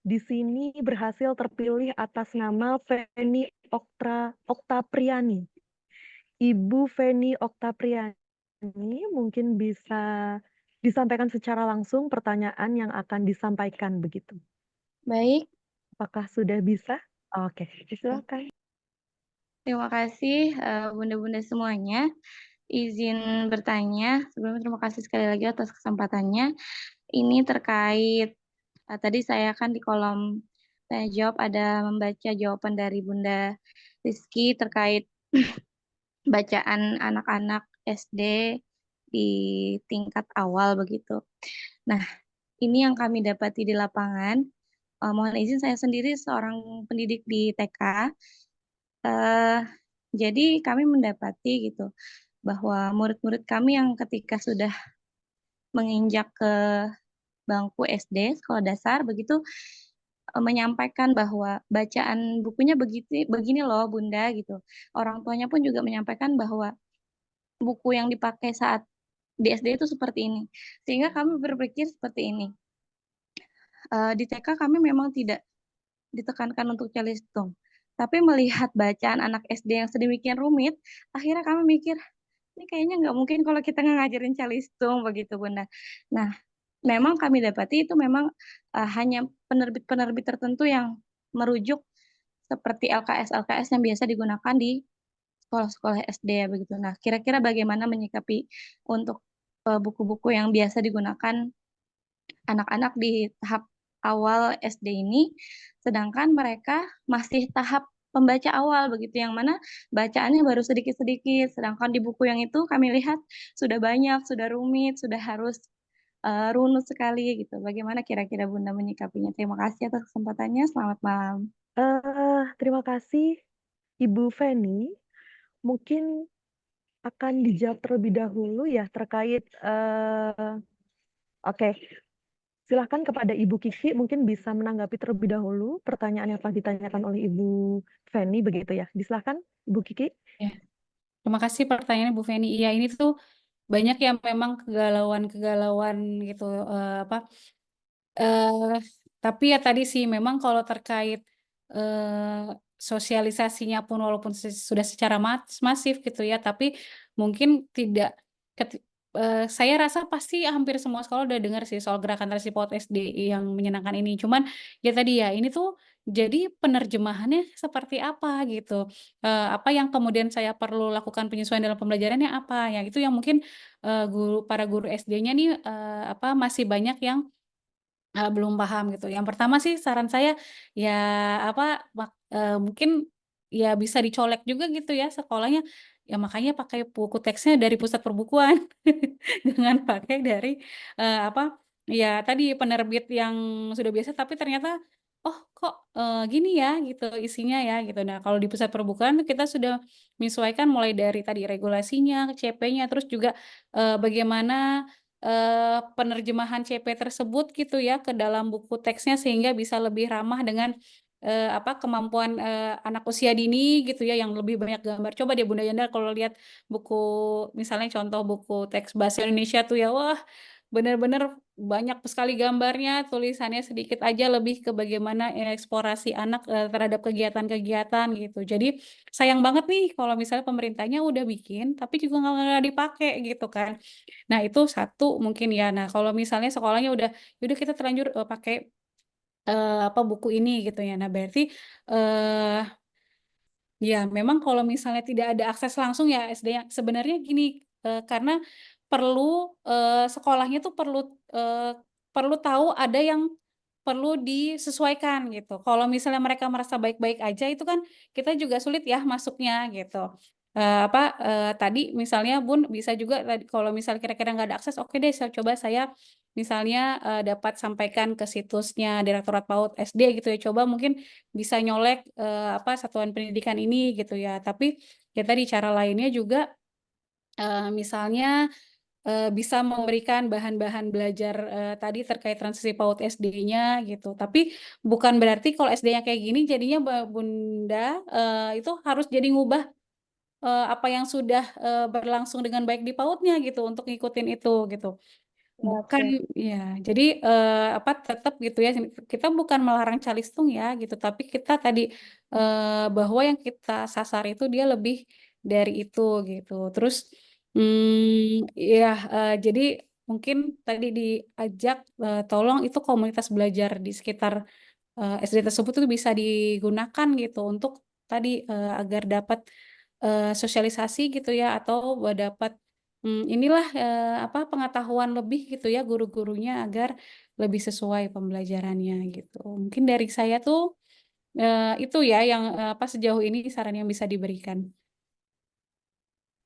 Speaker 1: Di sini berhasil terpilih atas nama Feni Oktapriani. Ibu Feni Oktapriani mungkin bisa disampaikan secara langsung pertanyaan yang akan disampaikan begitu.
Speaker 5: Baik,
Speaker 1: Apakah sudah bisa? Oke, silakan.
Speaker 5: terima kasih bunda-bunda semuanya. Izin bertanya, sebelumnya terima kasih sekali lagi atas kesempatannya. Ini terkait, tadi saya kan di kolom tanya jawab ada membaca jawaban dari Bunda Rizky terkait bacaan anak-anak SD di tingkat awal begitu. Nah, ini yang kami dapati di lapangan, Mohon izin saya sendiri seorang pendidik di TK. Eh, jadi kami mendapati gitu bahwa murid-murid kami yang ketika sudah menginjak ke bangku SD, sekolah dasar begitu menyampaikan bahwa bacaan bukunya begini loh Bunda gitu. Orang tuanya pun juga menyampaikan bahwa buku yang dipakai saat di SD itu seperti ini. Sehingga kami berpikir seperti ini. Di TK kami memang tidak ditekankan untuk calistung. Tapi melihat bacaan anak SD yang sedemikian rumit, akhirnya kami mikir, ini kayaknya nggak mungkin kalau kita nggak ngajarin calistung begitu Bunda. Nah, memang kami dapati itu memang hanya penerbit-penerbit tertentu yang merujuk seperti LKS-LKS yang biasa digunakan di sekolah-sekolah SD ya begitu. Nah, kira-kira bagaimana menyikapi untuk buku-buku yang biasa digunakan anak-anak di tahap awal SD ini, sedangkan mereka masih tahap pembaca awal begitu, yang mana bacaannya baru sedikit-sedikit, sedangkan di buku yang itu kami lihat sudah banyak, sudah rumit, sudah harus runut sekali gitu. Bagaimana kira-kira Bunda menyikapinya? Terima kasih atas kesempatannya. Selamat malam.
Speaker 1: Terima kasih Ibu Feni. Mungkin akan dijawab terlebih dahulu ya terkait oke. Silahkan kepada Ibu Kiki mungkin bisa menanggapi terlebih dahulu pertanyaan yang telah ditanyakan oleh Ibu Feni begitu ya. Silakan Ibu Kiki.
Speaker 3: Ya, terima kasih pertanyaannya Bu Feni. Iya, ini tuh banyak yang memang kegalauan-kegalauan gitu apa tapi ya tadi sih memang kalau terkait sosialisasinya pun walaupun sudah secara masif gitu ya, tapi mungkin tidak saya rasa pasti hampir semua sekolah udah dengar sih soal gerakan Trasi PAUD SD yang menyenangkan ini. Cuman ya tadi ya ini tuh jadi penerjemahannya seperti apa gitu. Apa yang kemudian saya perlu lakukan penyesuaian dalam pembelajarannya apa? Ya itu yang mungkin para guru SD-nya nih apa masih banyak yang belum paham gitu. Yang pertama sih saran saya ya apa mungkin ya bisa dicolek juga gitu ya sekolahnya. Ya makanya pakai buku teksnya dari pusat perbukuan. Jangan pakai dari apa ya tadi penerbit yang sudah biasa tapi ternyata oh kok gini ya gitu isinya ya gitu. Nah, kalau di pusat perbukuan kita sudah menyesuaikan mulai dari tadi regulasinya, CP-nya terus juga bagaimana penerjemahan CP tersebut gitu ya ke dalam buku teksnya sehingga bisa lebih ramah dengan apa kemampuan anak usia dini gitu ya yang lebih banyak gambar. Coba deh Bunda Yanda kalau lihat buku misalnya contoh buku teks bahasa Indonesia tuh ya wah benar-benar banyak sekali gambarnya, tulisannya sedikit aja lebih ke bagaimana eksplorasi anak terhadap kegiatan-kegiatan gitu. Jadi sayang banget nih kalau misalnya pemerintahnya udah bikin tapi juga nggak dipakai gitu kan. Nah, itu satu mungkin ya. Nah, kalau misalnya sekolahnya udah kita terlanjur pakai apa buku ini gitu ya. Nah, berarti eh ya memang kalau misalnya tidak ada akses langsung ya SD yang sebenarnya gini karena perlu sekolahnya tuh perlu tahu ada yang perlu disesuaikan gitu. Kalau misalnya mereka merasa baik-baik aja itu kan kita juga sulit ya masuknya gitu. Tadi misalnya Bun bisa juga kalau misal kira-kira nggak ada akses, oke deh saya misalnya dapat sampaikan ke situsnya Direktorat PAUD SD gitu ya. Coba mungkin bisa nyolek apa satuan pendidikan ini gitu ya. Tapi ya tadi cara lainnya juga misalnya bisa memberikan bahan-bahan belajar tadi terkait transisi PAUD SD-nya gitu. Tapi bukan berarti kalau SD-nya kayak gini jadinya Bunda itu harus jadi ngubah apa yang sudah berlangsung dengan baik di PAUD-nya gitu untuk ngikutin itu gitu. Bukan ya. Jadi apa tetap gitu ya kita bukan melarang calistung ya gitu, tapi kita tadi bahwa yang kita sasar itu dia lebih dari itu gitu. Terus ya jadi mungkin tadi diajak tolong itu komunitas belajar di sekitar SD tersebut itu bisa digunakan gitu untuk tadi agar dapat sosialisasi gitu ya atau dapat inilah apa pengetahuan lebih gitu ya guru-gurunya agar lebih sesuai pembelajarannya gitu. Mungkin dari saya tuh itu ya yang apa sejauh ini saran yang bisa diberikan.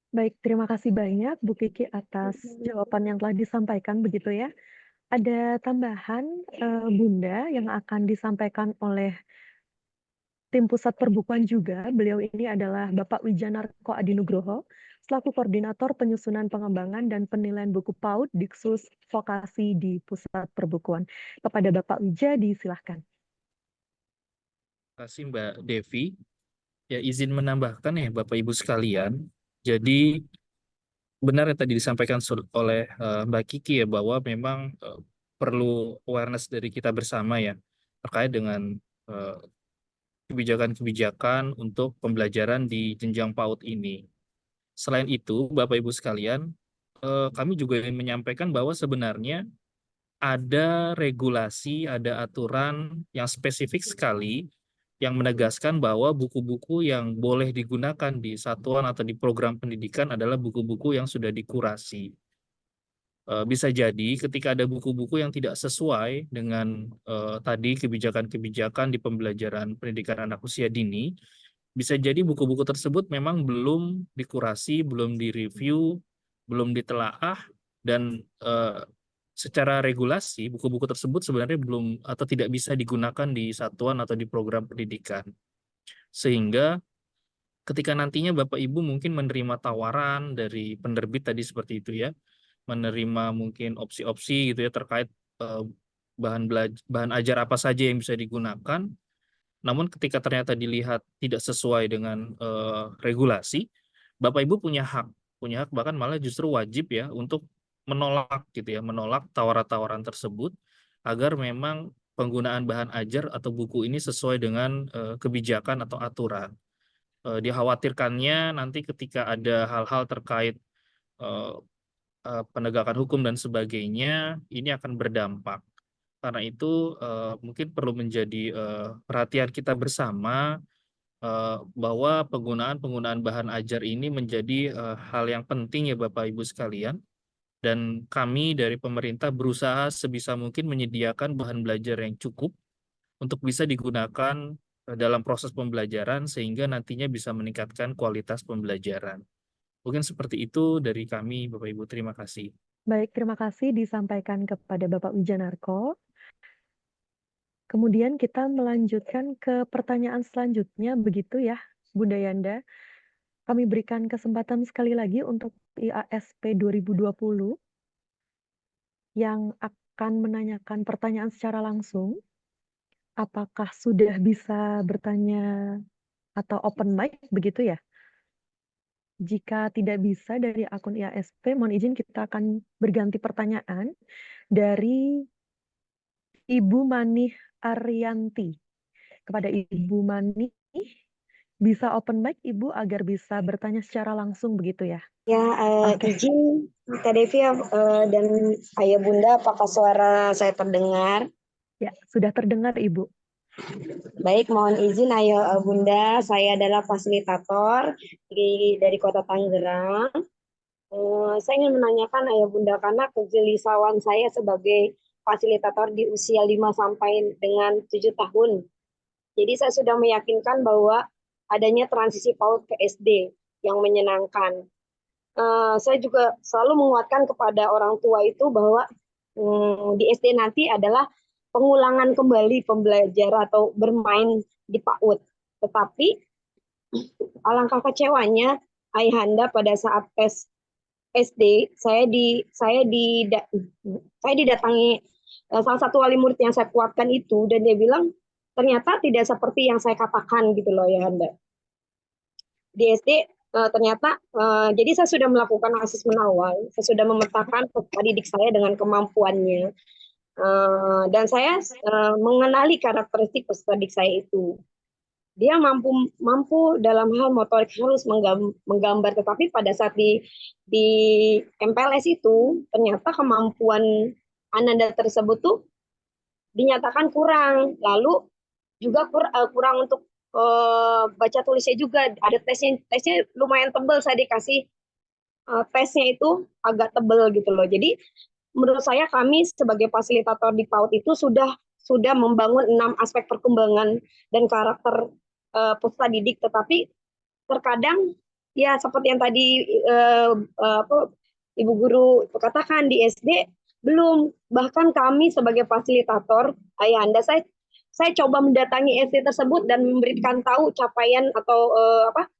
Speaker 1: Baik, terima kasih banyak Bu Kiki atas jawaban yang telah disampaikan begitu ya. Ada tambahan Bunda yang akan disampaikan oleh tim pusat perbukuan juga. Beliau ini adalah Bapak Wijanarko Adinugroho, selaku Koordinator Penyusunan Pengembangan dan Penilaian Buku PAUD Diksus Vokasi di Pusat Perbukuan. Kepada Bapak Wija, disilahkan.
Speaker 6: Terima kasih Mbak Devi. Ya, izin menambahkan ya Bapak Ibu sekalian. Jadi benar yang tadi disampaikan oleh Mbak Kiki ya, bahwa memang perlu awareness dari kita bersama ya terkait dengan kebijakan-kebijakan untuk pembelajaran di jenjang PAUD ini. Selain itu, Bapak Ibu sekalian, kami juga ingin menyampaikan bahwa sebenarnya ada regulasi, ada aturan yang spesifik sekali yang menegaskan bahwa buku-buku yang boleh digunakan di satuan atau di program pendidikan adalah buku-buku yang sudah dikurasi. Bisa jadi ketika ada buku-buku yang tidak sesuai dengan tadi kebijakan-kebijakan di pembelajaran pendidikan anak usia dini, bisa jadi buku-buku tersebut memang belum dikurasi, belum direview, belum ditelaah, dan secara regulasi buku-buku tersebut sebenarnya belum atau tidak bisa digunakan di satuan atau di program pendidikan. Sehingga ketika nantinya Bapak Ibu mungkin menerima tawaran dari penerbit tadi seperti itu ya, menerima mungkin opsi-opsi gitu ya terkait bahan ajar apa saja yang bisa digunakan. Namun ketika ternyata dilihat tidak sesuai dengan regulasi, Bapak Ibu punya hak bahkan malah justru wajib ya untuk menolak gitu ya, menolak tawaran-tawaran tersebut agar memang penggunaan bahan ajar atau buku ini sesuai dengan kebijakan atau aturan. Dikhawatirkannya nanti ketika ada hal-hal terkait penegakan hukum dan sebagainya, ini akan berdampak. Karena itu mungkin perlu menjadi perhatian kita bersama bahwa penggunaan bahan ajar ini menjadi hal yang penting ya Bapak Ibu sekalian. Dan kami dari pemerintah berusaha sebisa mungkin menyediakan bahan belajar yang cukup untuk bisa digunakan dalam proses pembelajaran sehingga nantinya bisa meningkatkan kualitas pembelajaran. Mungkin seperti itu dari kami, Bapak Ibu. Terima kasih.
Speaker 1: Baik, terima kasih disampaikan kepada Bapak Wijanarko. Kemudian kita melanjutkan ke pertanyaan selanjutnya, begitu ya, Bunda Yanda. Kami berikan kesempatan sekali lagi untuk IASP 2020 yang akan menanyakan pertanyaan secara langsung. Apakah sudah bisa bertanya atau open mic, begitu ya? Jika tidak bisa dari akun IASP, mohon izin kita akan berganti pertanyaan dari Ibu Manih Arianti. Kepada Ibu Manih, bisa open mic Ibu agar bisa bertanya secara langsung begitu ya?
Speaker 7: Ya,
Speaker 1: Oke.
Speaker 7: izin Kak Devi dan Ayah Bunda, apakah suara saya terdengar?
Speaker 1: Ya, sudah terdengar Ibu.
Speaker 7: Baik, mohon izin Ayah Bunda, saya adalah fasilitator dari Kota Tangerang. Saya ingin menanyakan Ayah Bunda karena kegelisahan saya sebagai fasilitator di usia 5 sampai dengan 7 tahun. Jadi saya sudah meyakinkan bahwa adanya transisi PAUD ke SD yang menyenangkan. Saya juga selalu menguatkan kepada orang tua itu bahwa di SD nanti adalah pengulangan kembali pembelajaran atau bermain di PAUD. Tetapi alangkah kecewanya ayahanda pada saat tes SD, saya didatangi salah satu wali murid yang saya kuatkan itu, dan dia bilang ternyata tidak seperti yang saya katakan gitu loh ayahanda. Di SD ternyata jadi saya sudah melakukan asesmen awal, saya sudah memetakan peserta didik saya dengan kemampuannya, dan saya mengenali karakteristik peserta didik saya itu. Dia mampu dalam hal motorik halus menggambar, tetapi pada saat di MPLS itu ternyata kemampuan Ananda tersebut tuh dinyatakan kurang, lalu juga kurang untuk baca tulisnya juga. Ada tesnya lumayan tebal, saya dikasih tesnya itu agak tebal gitu loh. Jadi menurut saya kami sebagai fasilitator di PAUD itu sudah membangun 6 aspek perkembangan dan karakter peserta didik, tetapi terkadang ya seperti yang tadi Ibu Guru katakan, di SD Belum. Bahkan kami sebagai fasilitator, Ayahanda, saya coba mendatangi SD tersebut dan memberikan tahu capaian atau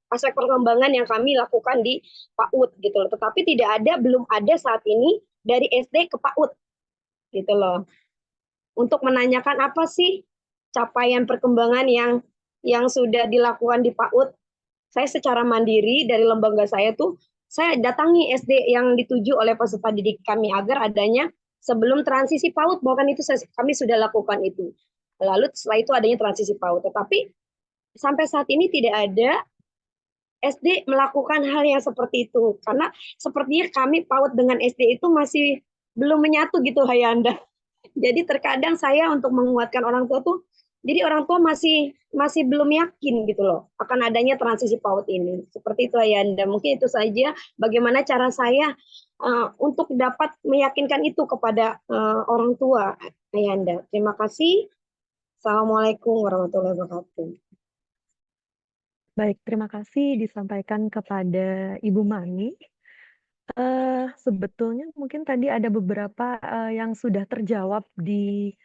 Speaker 7: aspek perkembangan yang kami lakukan di PAUD gitu loh. Tetapi belum ada saat ini dari SD ke PAUD gitu loh. Untuk menanyakan apa sih capaian perkembangan yang sudah dilakukan di PAUD. Saya secara mandiri dari lembaga saya saya datangi SD yang dituju oleh peserta didik kami agar adanya sebelum transisi PAUD, bahkan itu kami sudah lakukan itu. Lalu setelah itu adanya transisi PAUD. Tetapi sampai saat ini tidak ada SD melakukan hal yang seperti itu. Karena sepertinya kami PAUD dengan SD itu masih belum menyatu gitu, Hayanda. Jadi terkadang saya untuk menguatkan orang tua jadi orang tua masih belum yakin gitu loh akan adanya transisi PAUD ini. Seperti itu Ayanda. Mungkin itu saja bagaimana cara saya untuk dapat meyakinkan itu kepada orang tua Ayanda. Terima kasih. Assalamualaikum warahmatullahi wabarakatuh.
Speaker 1: Baik, terima kasih disampaikan kepada Ibu Mani. Sebetulnya mungkin tadi ada beberapa yang sudah terjawab di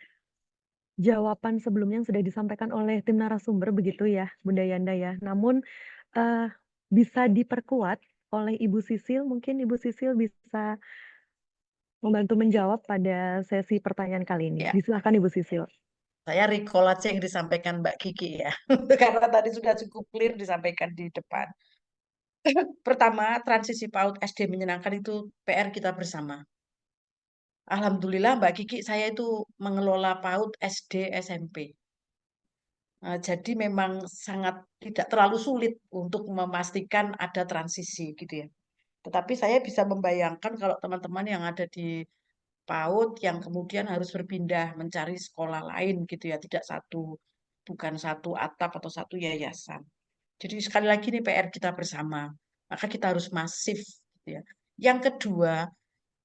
Speaker 1: jawaban sebelumnya yang sudah disampaikan oleh tim narasumber begitu ya, Bunda Yanda ya. Namun bisa diperkuat oleh Ibu Sisil, mungkin Ibu Sisil bisa membantu menjawab pada sesi pertanyaan kali ini.
Speaker 4: Ya,
Speaker 1: Silakan Ibu Sisil.
Speaker 4: saya recall aja yang disampaikan Mbak Kiki ya, karena tadi sudah cukup clear disampaikan di depan. Pertama, transisi PAUD SD menyenangkan itu PR kita bersama. Alhamdulillah Mbak Kiki, saya itu mengelola PAUD SD SMP. Jadi memang sangat tidak terlalu sulit untuk memastikan ada transisi gitu ya. Tetapi saya bisa membayangkan kalau teman-teman yang ada di PAUD yang kemudian harus berpindah mencari sekolah lain gitu ya, bukan satu atap atau satu yayasan. Jadi sekali lagi ini PR kita bersama, maka kita harus masif gitu ya. Yang kedua,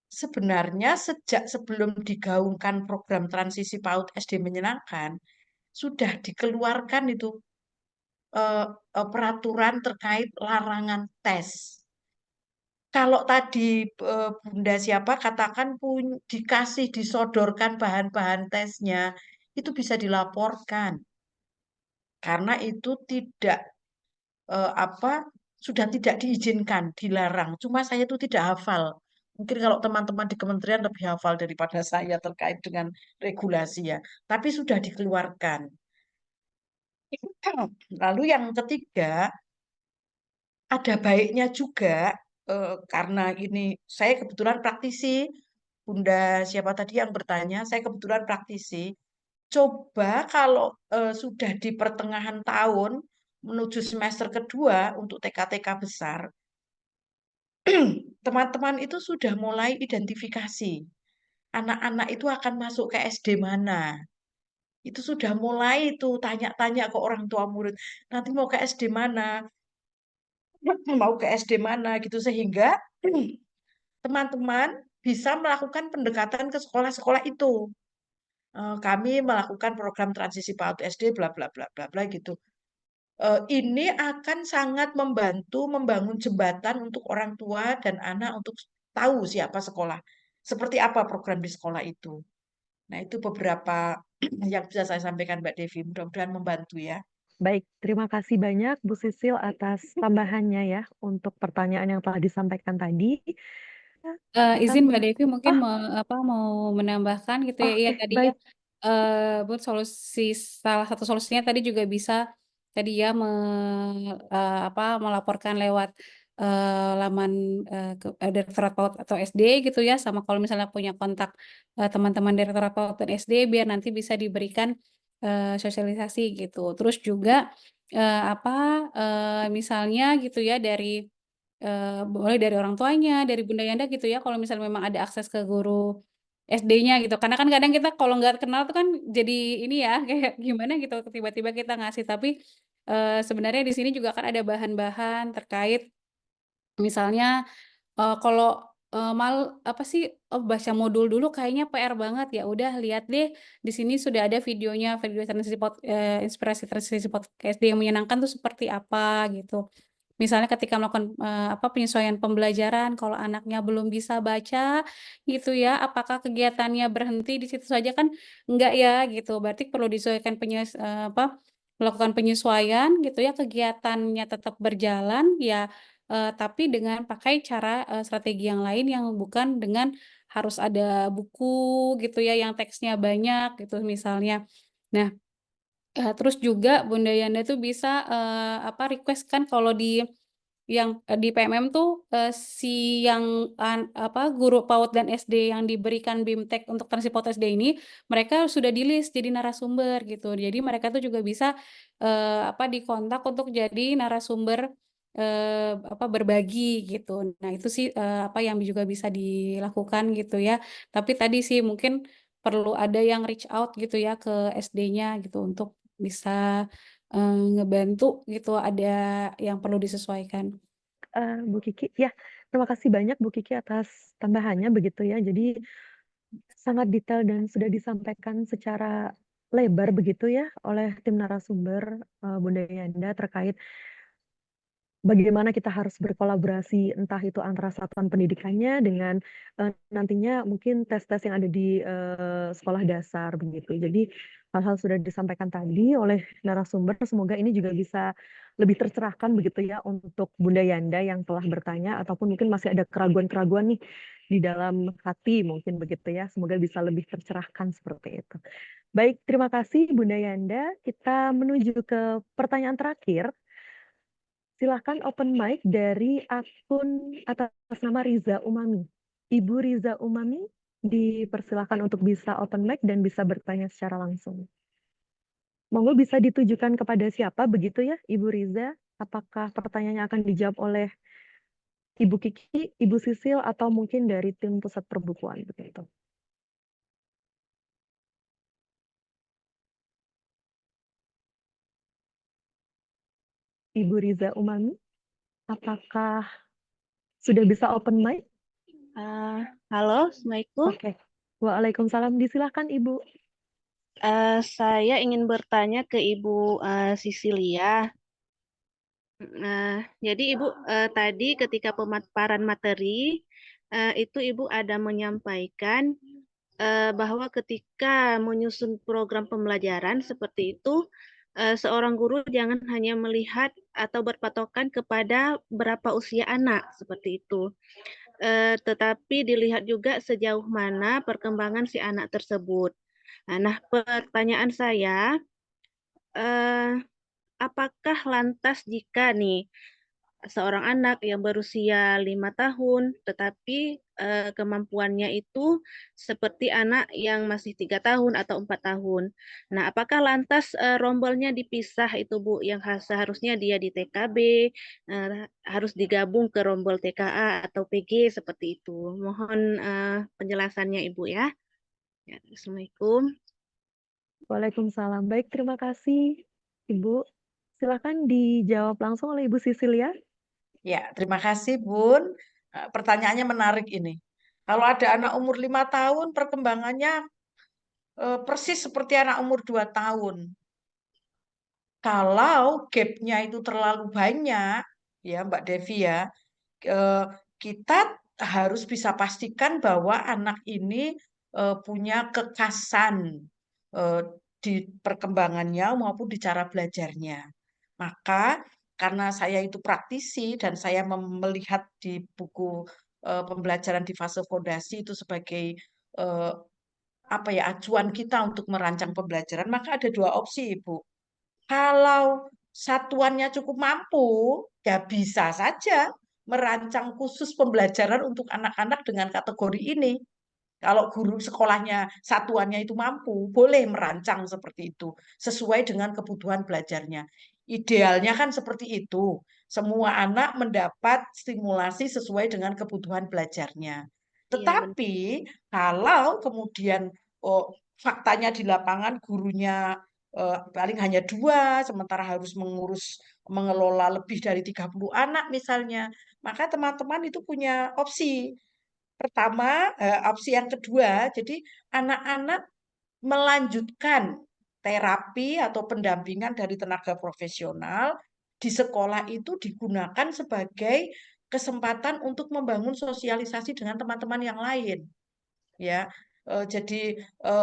Speaker 4: sebenarnya sejak sebelum digaungkan program transisi PAUD SD menyenangkan, sudah dikeluarkan itu peraturan terkait larangan tes. Kalau tadi Bunda siapa katakan dikasih disodorkan bahan-bahan tesnya, itu bisa dilaporkan karena itu tidak sudah tidak diizinkan, dilarang. Cuma saya itu tidak hafal. Mungkin kalau teman-teman di kementerian lebih hafal daripada saya terkait dengan regulasi ya. Tapi sudah dikeluarkan. Lalu yang ketiga, ada baiknya juga karena ini saya kebetulan praktisi, Bunda siapa tadi yang bertanya, saya kebetulan praktisi. Coba kalau sudah di pertengahan tahun menuju semester kedua untuk TK-TK besar, teman-teman itu sudah mulai identifikasi anak-anak itu akan masuk ke SD mana. Itu sudah mulai itu tanya-tanya ke orang tua murid, nanti mau ke SD mana, mau ke SD mana gitu sehingga teman-teman bisa melakukan pendekatan ke sekolah-sekolah itu. Kami melakukan program transisi PAUD SD bla bla bla bla bla gitu. Ini akan sangat membantu membangun jembatan untuk orang tua dan anak untuk tahu siapa sekolah, seperti apa program di sekolah itu. Nah, itu beberapa yang bisa saya sampaikan Mbak Devi. Mudah-mudahan membantu ya.
Speaker 1: Baik, terima kasih banyak Bu Sisil atas tambahannya ya untuk pertanyaan yang telah disampaikan tadi.
Speaker 3: Izin Mbak Devi mungkin
Speaker 1: Oh,
Speaker 3: mau menambahkan gitu ya. Iya
Speaker 1: oke,
Speaker 3: tadi ya
Speaker 1: baik.
Speaker 3: buat salah satu solusinya tadi juga bisa tadi ya melaporkan lewat laman Direktorat PAUD atau SD gitu ya, sama kalau misalnya punya kontak teman-teman Direktorat PAUD dan SD biar nanti bisa diberikan sosialisasi gitu. Terus juga misalnya gitu ya boleh dari orang tuanya, dari Bunda Yanda gitu ya, kalau misalnya memang ada akses ke guru SD-nya gitu. Karena kan kadang kita kalau nggak kenal tuh kan jadi ini ya, kayak gimana gitu tiba-tiba kita ngasih. Tapi sebenarnya di sini juga kan ada bahan-bahan terkait misalnya kalau baca modul dulu kayaknya PR banget, ya udah lihat deh di sini sudah ada videonya, video inspirasi transisi podcast SD yang menyenangkan tuh seperti apa gitu. misalnya ketika melakukan penyesuaian pembelajaran, kalau anaknya belum bisa baca gitu ya, apakah kegiatannya berhenti di situ saja kan enggak ya gitu. Berarti perlu disesuaikan melakukan penyesuaian gitu ya, kegiatannya tetap berjalan ya, tapi dengan pakai cara strategi yang lain yang bukan dengan harus ada buku gitu ya yang teksnya banyak gitu misalnya. Nah, terus juga Bunda Yanda tuh bisa request kan kalau di di PMM tuh si yang guru PAUD dan SD yang diberikan BIMTEK untuk Transipot SD ini mereka sudah di list jadi narasumber gitu. Jadi mereka tuh juga bisa dikontak untuk jadi narasumber berbagi gitu. Nah, itu sih yang juga bisa dilakukan gitu ya. Tapi tadi sih mungkin perlu ada yang reach out gitu ya ke SD-nya gitu untuk bisa ngebantu gitu, ada yang perlu disesuaikan.
Speaker 1: Bu Kiki, ya terima kasih banyak Bu Kiki atas tambahannya begitu ya. Jadi sangat detail dan sudah disampaikan secara lebar begitu ya oleh tim narasumber Bunda Yanda terkait bagaimana kita harus berkolaborasi entah itu antara satuan pendidikannya dengan nantinya mungkin tes-tes yang ada di sekolah dasar begitu. Jadi hal-hal sudah disampaikan tadi oleh narasumber, semoga ini juga bisa lebih tercerahkan begitu ya untuk Bunda Yanda yang telah bertanya ataupun mungkin masih ada keraguan-keraguan nih di dalam hati mungkin begitu ya. Semoga bisa lebih tercerahkan seperti itu. Baik, terima kasih Bunda Yanda. Kita menuju ke pertanyaan terakhir. Silahkan open mic dari akun atas nama Riza Umami. Ibu Riza Umami dipersilahkan untuk bisa open mic dan bisa bertanya secara langsung. Monggo bisa ditujukan kepada siapa begitu ya Ibu Riza? Apakah pertanyaannya akan dijawab oleh Ibu Kiki, Ibu Sisil, atau mungkin dari tim pusat perbukuan begitu? Ibu Riza Umami, apakah sudah bisa open mic?
Speaker 8: Halo, Assalamualaikum.
Speaker 1: Oke. Waalaikumsalam. Disilahkan Ibu.
Speaker 8: Saya ingin bertanya ke Ibu Sisilia. Jadi Ibu tadi ketika pemaparan materi itu Ibu ada menyampaikan bahwa ketika menyusun program pembelajaran seperti itu, seorang guru jangan hanya melihat atau berpatokan kepada berapa usia anak seperti itu. Tetapi dilihat juga sejauh mana perkembangan si anak tersebut. Nah, pertanyaan saya, apakah lantas jika nih seorang anak yang berusia 5 tahun, tetapi kemampuannya itu seperti anak yang masih 3 tahun atau 4 tahun. Nah, apakah lantas rombelnya dipisah itu Bu, yang seharusnya dia di TKB, harus digabung ke rombel TKA atau PG seperti itu. Mohon penjelasannya Ibu ya. Ya, Assalamualaikum.
Speaker 1: Waalaikumsalam. Baik, terima kasih Ibu. Silakan dijawab langsung oleh Ibu Sisilia.
Speaker 4: Ya, terima kasih Bun. Pertanyaannya menarik ini. Kalau ada anak umur 5 tahun, perkembangannya persis seperti anak umur 2 tahun. Kalau gap-nya itu terlalu banyak, ya Mbak Devi ya, kita harus bisa pastikan bahwa anak ini punya kekasan di perkembangannya maupun di cara belajarnya. Maka karena saya itu praktisi dan saya melihat di buku pembelajaran di fase fondasi itu sebagai acuan kita untuk merancang pembelajaran, maka ada 2 opsi, Ibu. Kalau satuannya cukup mampu, ya bisa saja merancang khusus pembelajaran untuk anak-anak dengan kategori ini. Kalau guru sekolahnya satuannya itu mampu, boleh merancang seperti itu, sesuai dengan kebutuhan belajarnya. Idealnya kan seperti itu. Semua anak mendapat stimulasi sesuai dengan kebutuhan belajarnya. Tetapi kalau kemudian faktanya di lapangan gurunya paling hanya 2, sementara harus mengelola lebih dari 30 anak misalnya, maka teman-teman itu punya opsi. Pertama, opsi yang kedua, jadi anak-anak melanjutkan terapi atau pendampingan dari tenaga profesional di sekolah itu digunakan sebagai kesempatan untuk membangun sosialisasi dengan teman-teman yang lain, ya. Jadi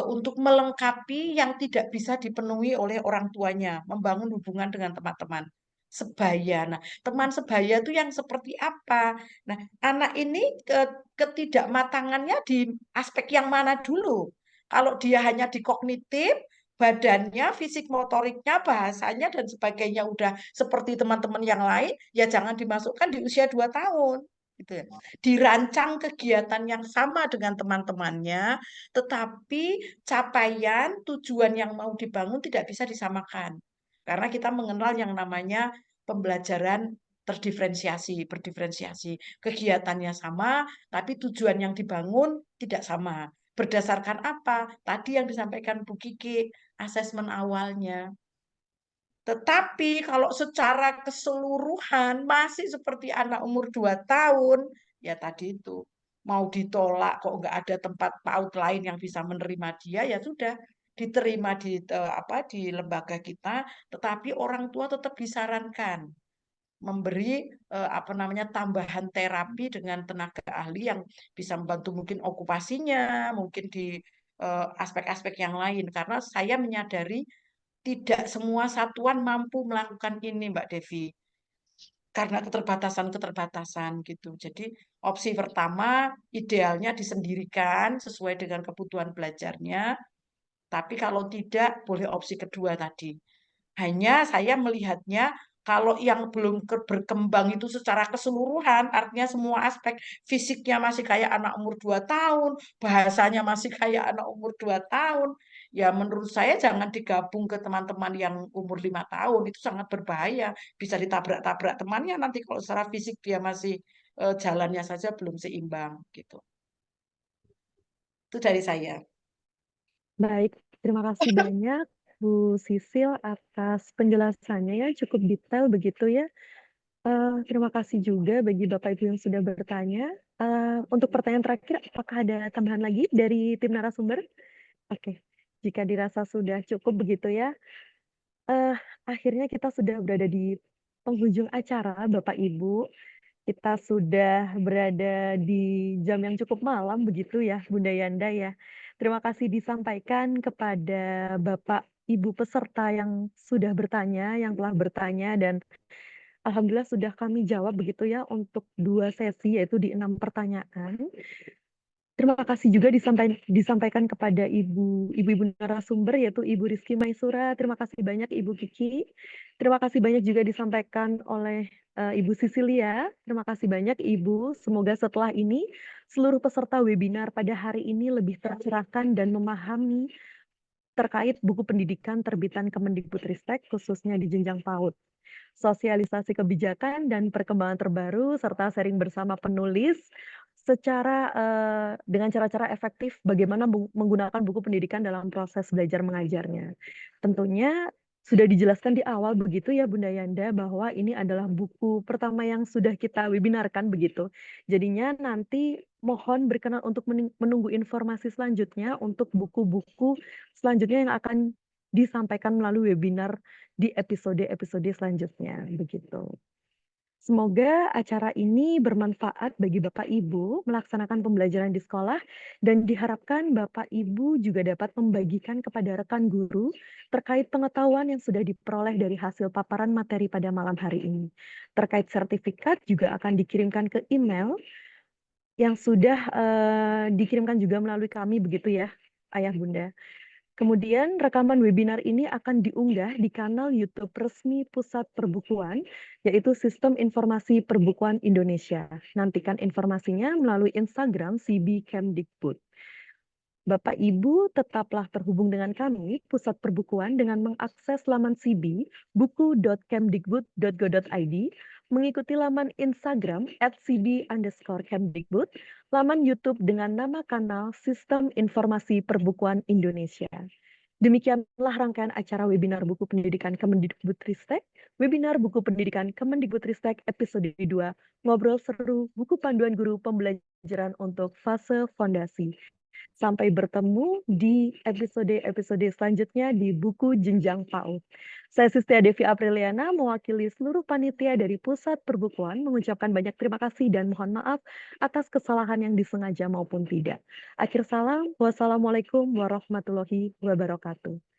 Speaker 4: untuk melengkapi yang tidak bisa dipenuhi oleh orang tuanya, membangun hubungan dengan teman-teman sebaya. Nah, teman sebaya itu yang seperti apa? Nah, anak ini ketidakmatangannya di aspek yang mana dulu? Kalau dia hanya di kognitif, badannya, fisik motoriknya, bahasanya dan sebagainya udah seperti teman-teman yang lain, ya jangan dimasukkan di usia 2 tahun. Gitu ya. Dirancang kegiatan yang sama dengan teman-temannya, tetapi capaian tujuan yang mau dibangun tidak bisa disamakan. Karena kita mengenal yang namanya pembelajaran terdiferensiasi, berdiferensiasi. Kegiatannya sama, tapi tujuan yang dibangun tidak sama. Berdasarkan apa? Tadi yang disampaikan Bu Kiki, asesmen awalnya. Tetapi kalau secara keseluruhan masih seperti anak umur 2 tahun, ya tadi itu, mau ditolak kok nggak ada tempat PAUD lain yang bisa menerima dia, ya sudah diterima di lembaga kita, tetapi orang tua tetap disarankan memberi tambahan terapi dengan tenaga ahli yang bisa membantu mungkin okupasinya, mungkin di aspek-aspek yang lain. Karena saya menyadari tidak semua satuan mampu melakukan ini, Mbak Devi, karena keterbatasan-keterbatasan gitu. Jadi opsi pertama idealnya disendirikan sesuai dengan kebutuhan belajarnya, tapi kalau tidak boleh opsi kedua tadi. Hanya saya melihatnya kalau yang belum berkembang itu secara keseluruhan, artinya semua aspek fisiknya masih kayak anak umur 2 tahun, bahasanya masih kayak anak umur 2 tahun, ya menurut saya jangan digabung ke teman-teman yang umur 5 tahun, itu sangat berbahaya. Bisa ditabrak-tabrak temannya nanti kalau secara fisik dia masih jalannya saja belum seimbang gitu. Itu dari saya.
Speaker 1: Baik, terima kasih banyak Bu Sisil atas penjelasannya ya, cukup detail begitu ya. Terima kasih juga bagi Bapak Ibu yang sudah bertanya. Untuk pertanyaan terakhir, apakah ada tambahan lagi dari tim narasumber? Oke, jika dirasa sudah cukup begitu ya. Akhirnya kita sudah berada di penghujung acara, Bapak Ibu. Kita sudah berada di jam yang cukup malam begitu ya, Bunda Yanda ya. Terima kasih disampaikan kepada Bapak Ibu peserta yang sudah bertanya, yang telah bertanya, dan alhamdulillah sudah kami jawab begitu ya untuk 2 sesi, yaitu di 6 pertanyaan. Terima kasih juga disampaikan kepada ibu-ibu narasumber, yaitu Ibu Rizky Maisura. Terima kasih banyak Ibu Kiki. Terima kasih banyak juga disampaikan oleh Ibu Sisilia. Terima kasih banyak Ibu. Semoga setelah ini seluruh peserta webinar pada hari ini lebih tercerahkan dan memahami terkait buku pendidikan terbitan Kemendikbudristek khususnya di jenjang PAUD. Sosialisasi kebijakan dan perkembangan terbaru serta sharing bersama penulis secara dengan cara-cara efektif bagaimana menggunakan buku pendidikan dalam proses belajar mengajarnya. Tentunya sudah dijelaskan di awal begitu ya Bunda Yanda bahwa ini adalah buku pertama yang sudah kita webinarkan begitu. Jadinya nanti mohon berkenan untuk menunggu informasi selanjutnya untuk buku-buku selanjutnya yang akan disampaikan melalui webinar di episode-episode selanjutnya begitu. Semoga acara ini bermanfaat bagi Bapak Ibu melaksanakan pembelajaran di sekolah dan diharapkan Bapak Ibu juga dapat membagikan kepada rekan guru terkait pengetahuan yang sudah diperoleh dari hasil paparan materi pada malam hari ini. Terkait sertifikat juga akan dikirimkan ke email yang sudah dikirimkan juga melalui kami begitu ya, Ayah Bunda. Kemudian rekaman webinar ini akan diunggah di kanal YouTube resmi Pusat Perbukuan, yaitu Sistem Informasi Perbukuan Indonesia. Nantikan informasinya melalui Instagram CB Kemdikbud. Bapak Ibu tetaplah terhubung dengan kami, Pusat Perbukuan, dengan mengakses laman CB, buku.kemdikbud.go.id, mengikuti laman Instagram @cb_kemdikbud, laman YouTube dengan nama kanal Sistem Informasi Perbukuan Indonesia. Demikianlah rangkaian acara webinar buku pendidikan Kemendikbudristek, webinar buku pendidikan Kemendikbudristek episode 2, ngobrol seru buku panduan guru pembelajaran untuk fase fondasi. Sampai bertemu di episode-episode selanjutnya di Buku Jenjang PAUD. Saya Sistia Devi Apriliana, mewakili seluruh panitia dari Pusat Perbukuan, mengucapkan banyak terima kasih dan mohon maaf atas kesalahan yang disengaja maupun tidak. Akhir salam, wassalamualaikum warahmatullahi wabarakatuh.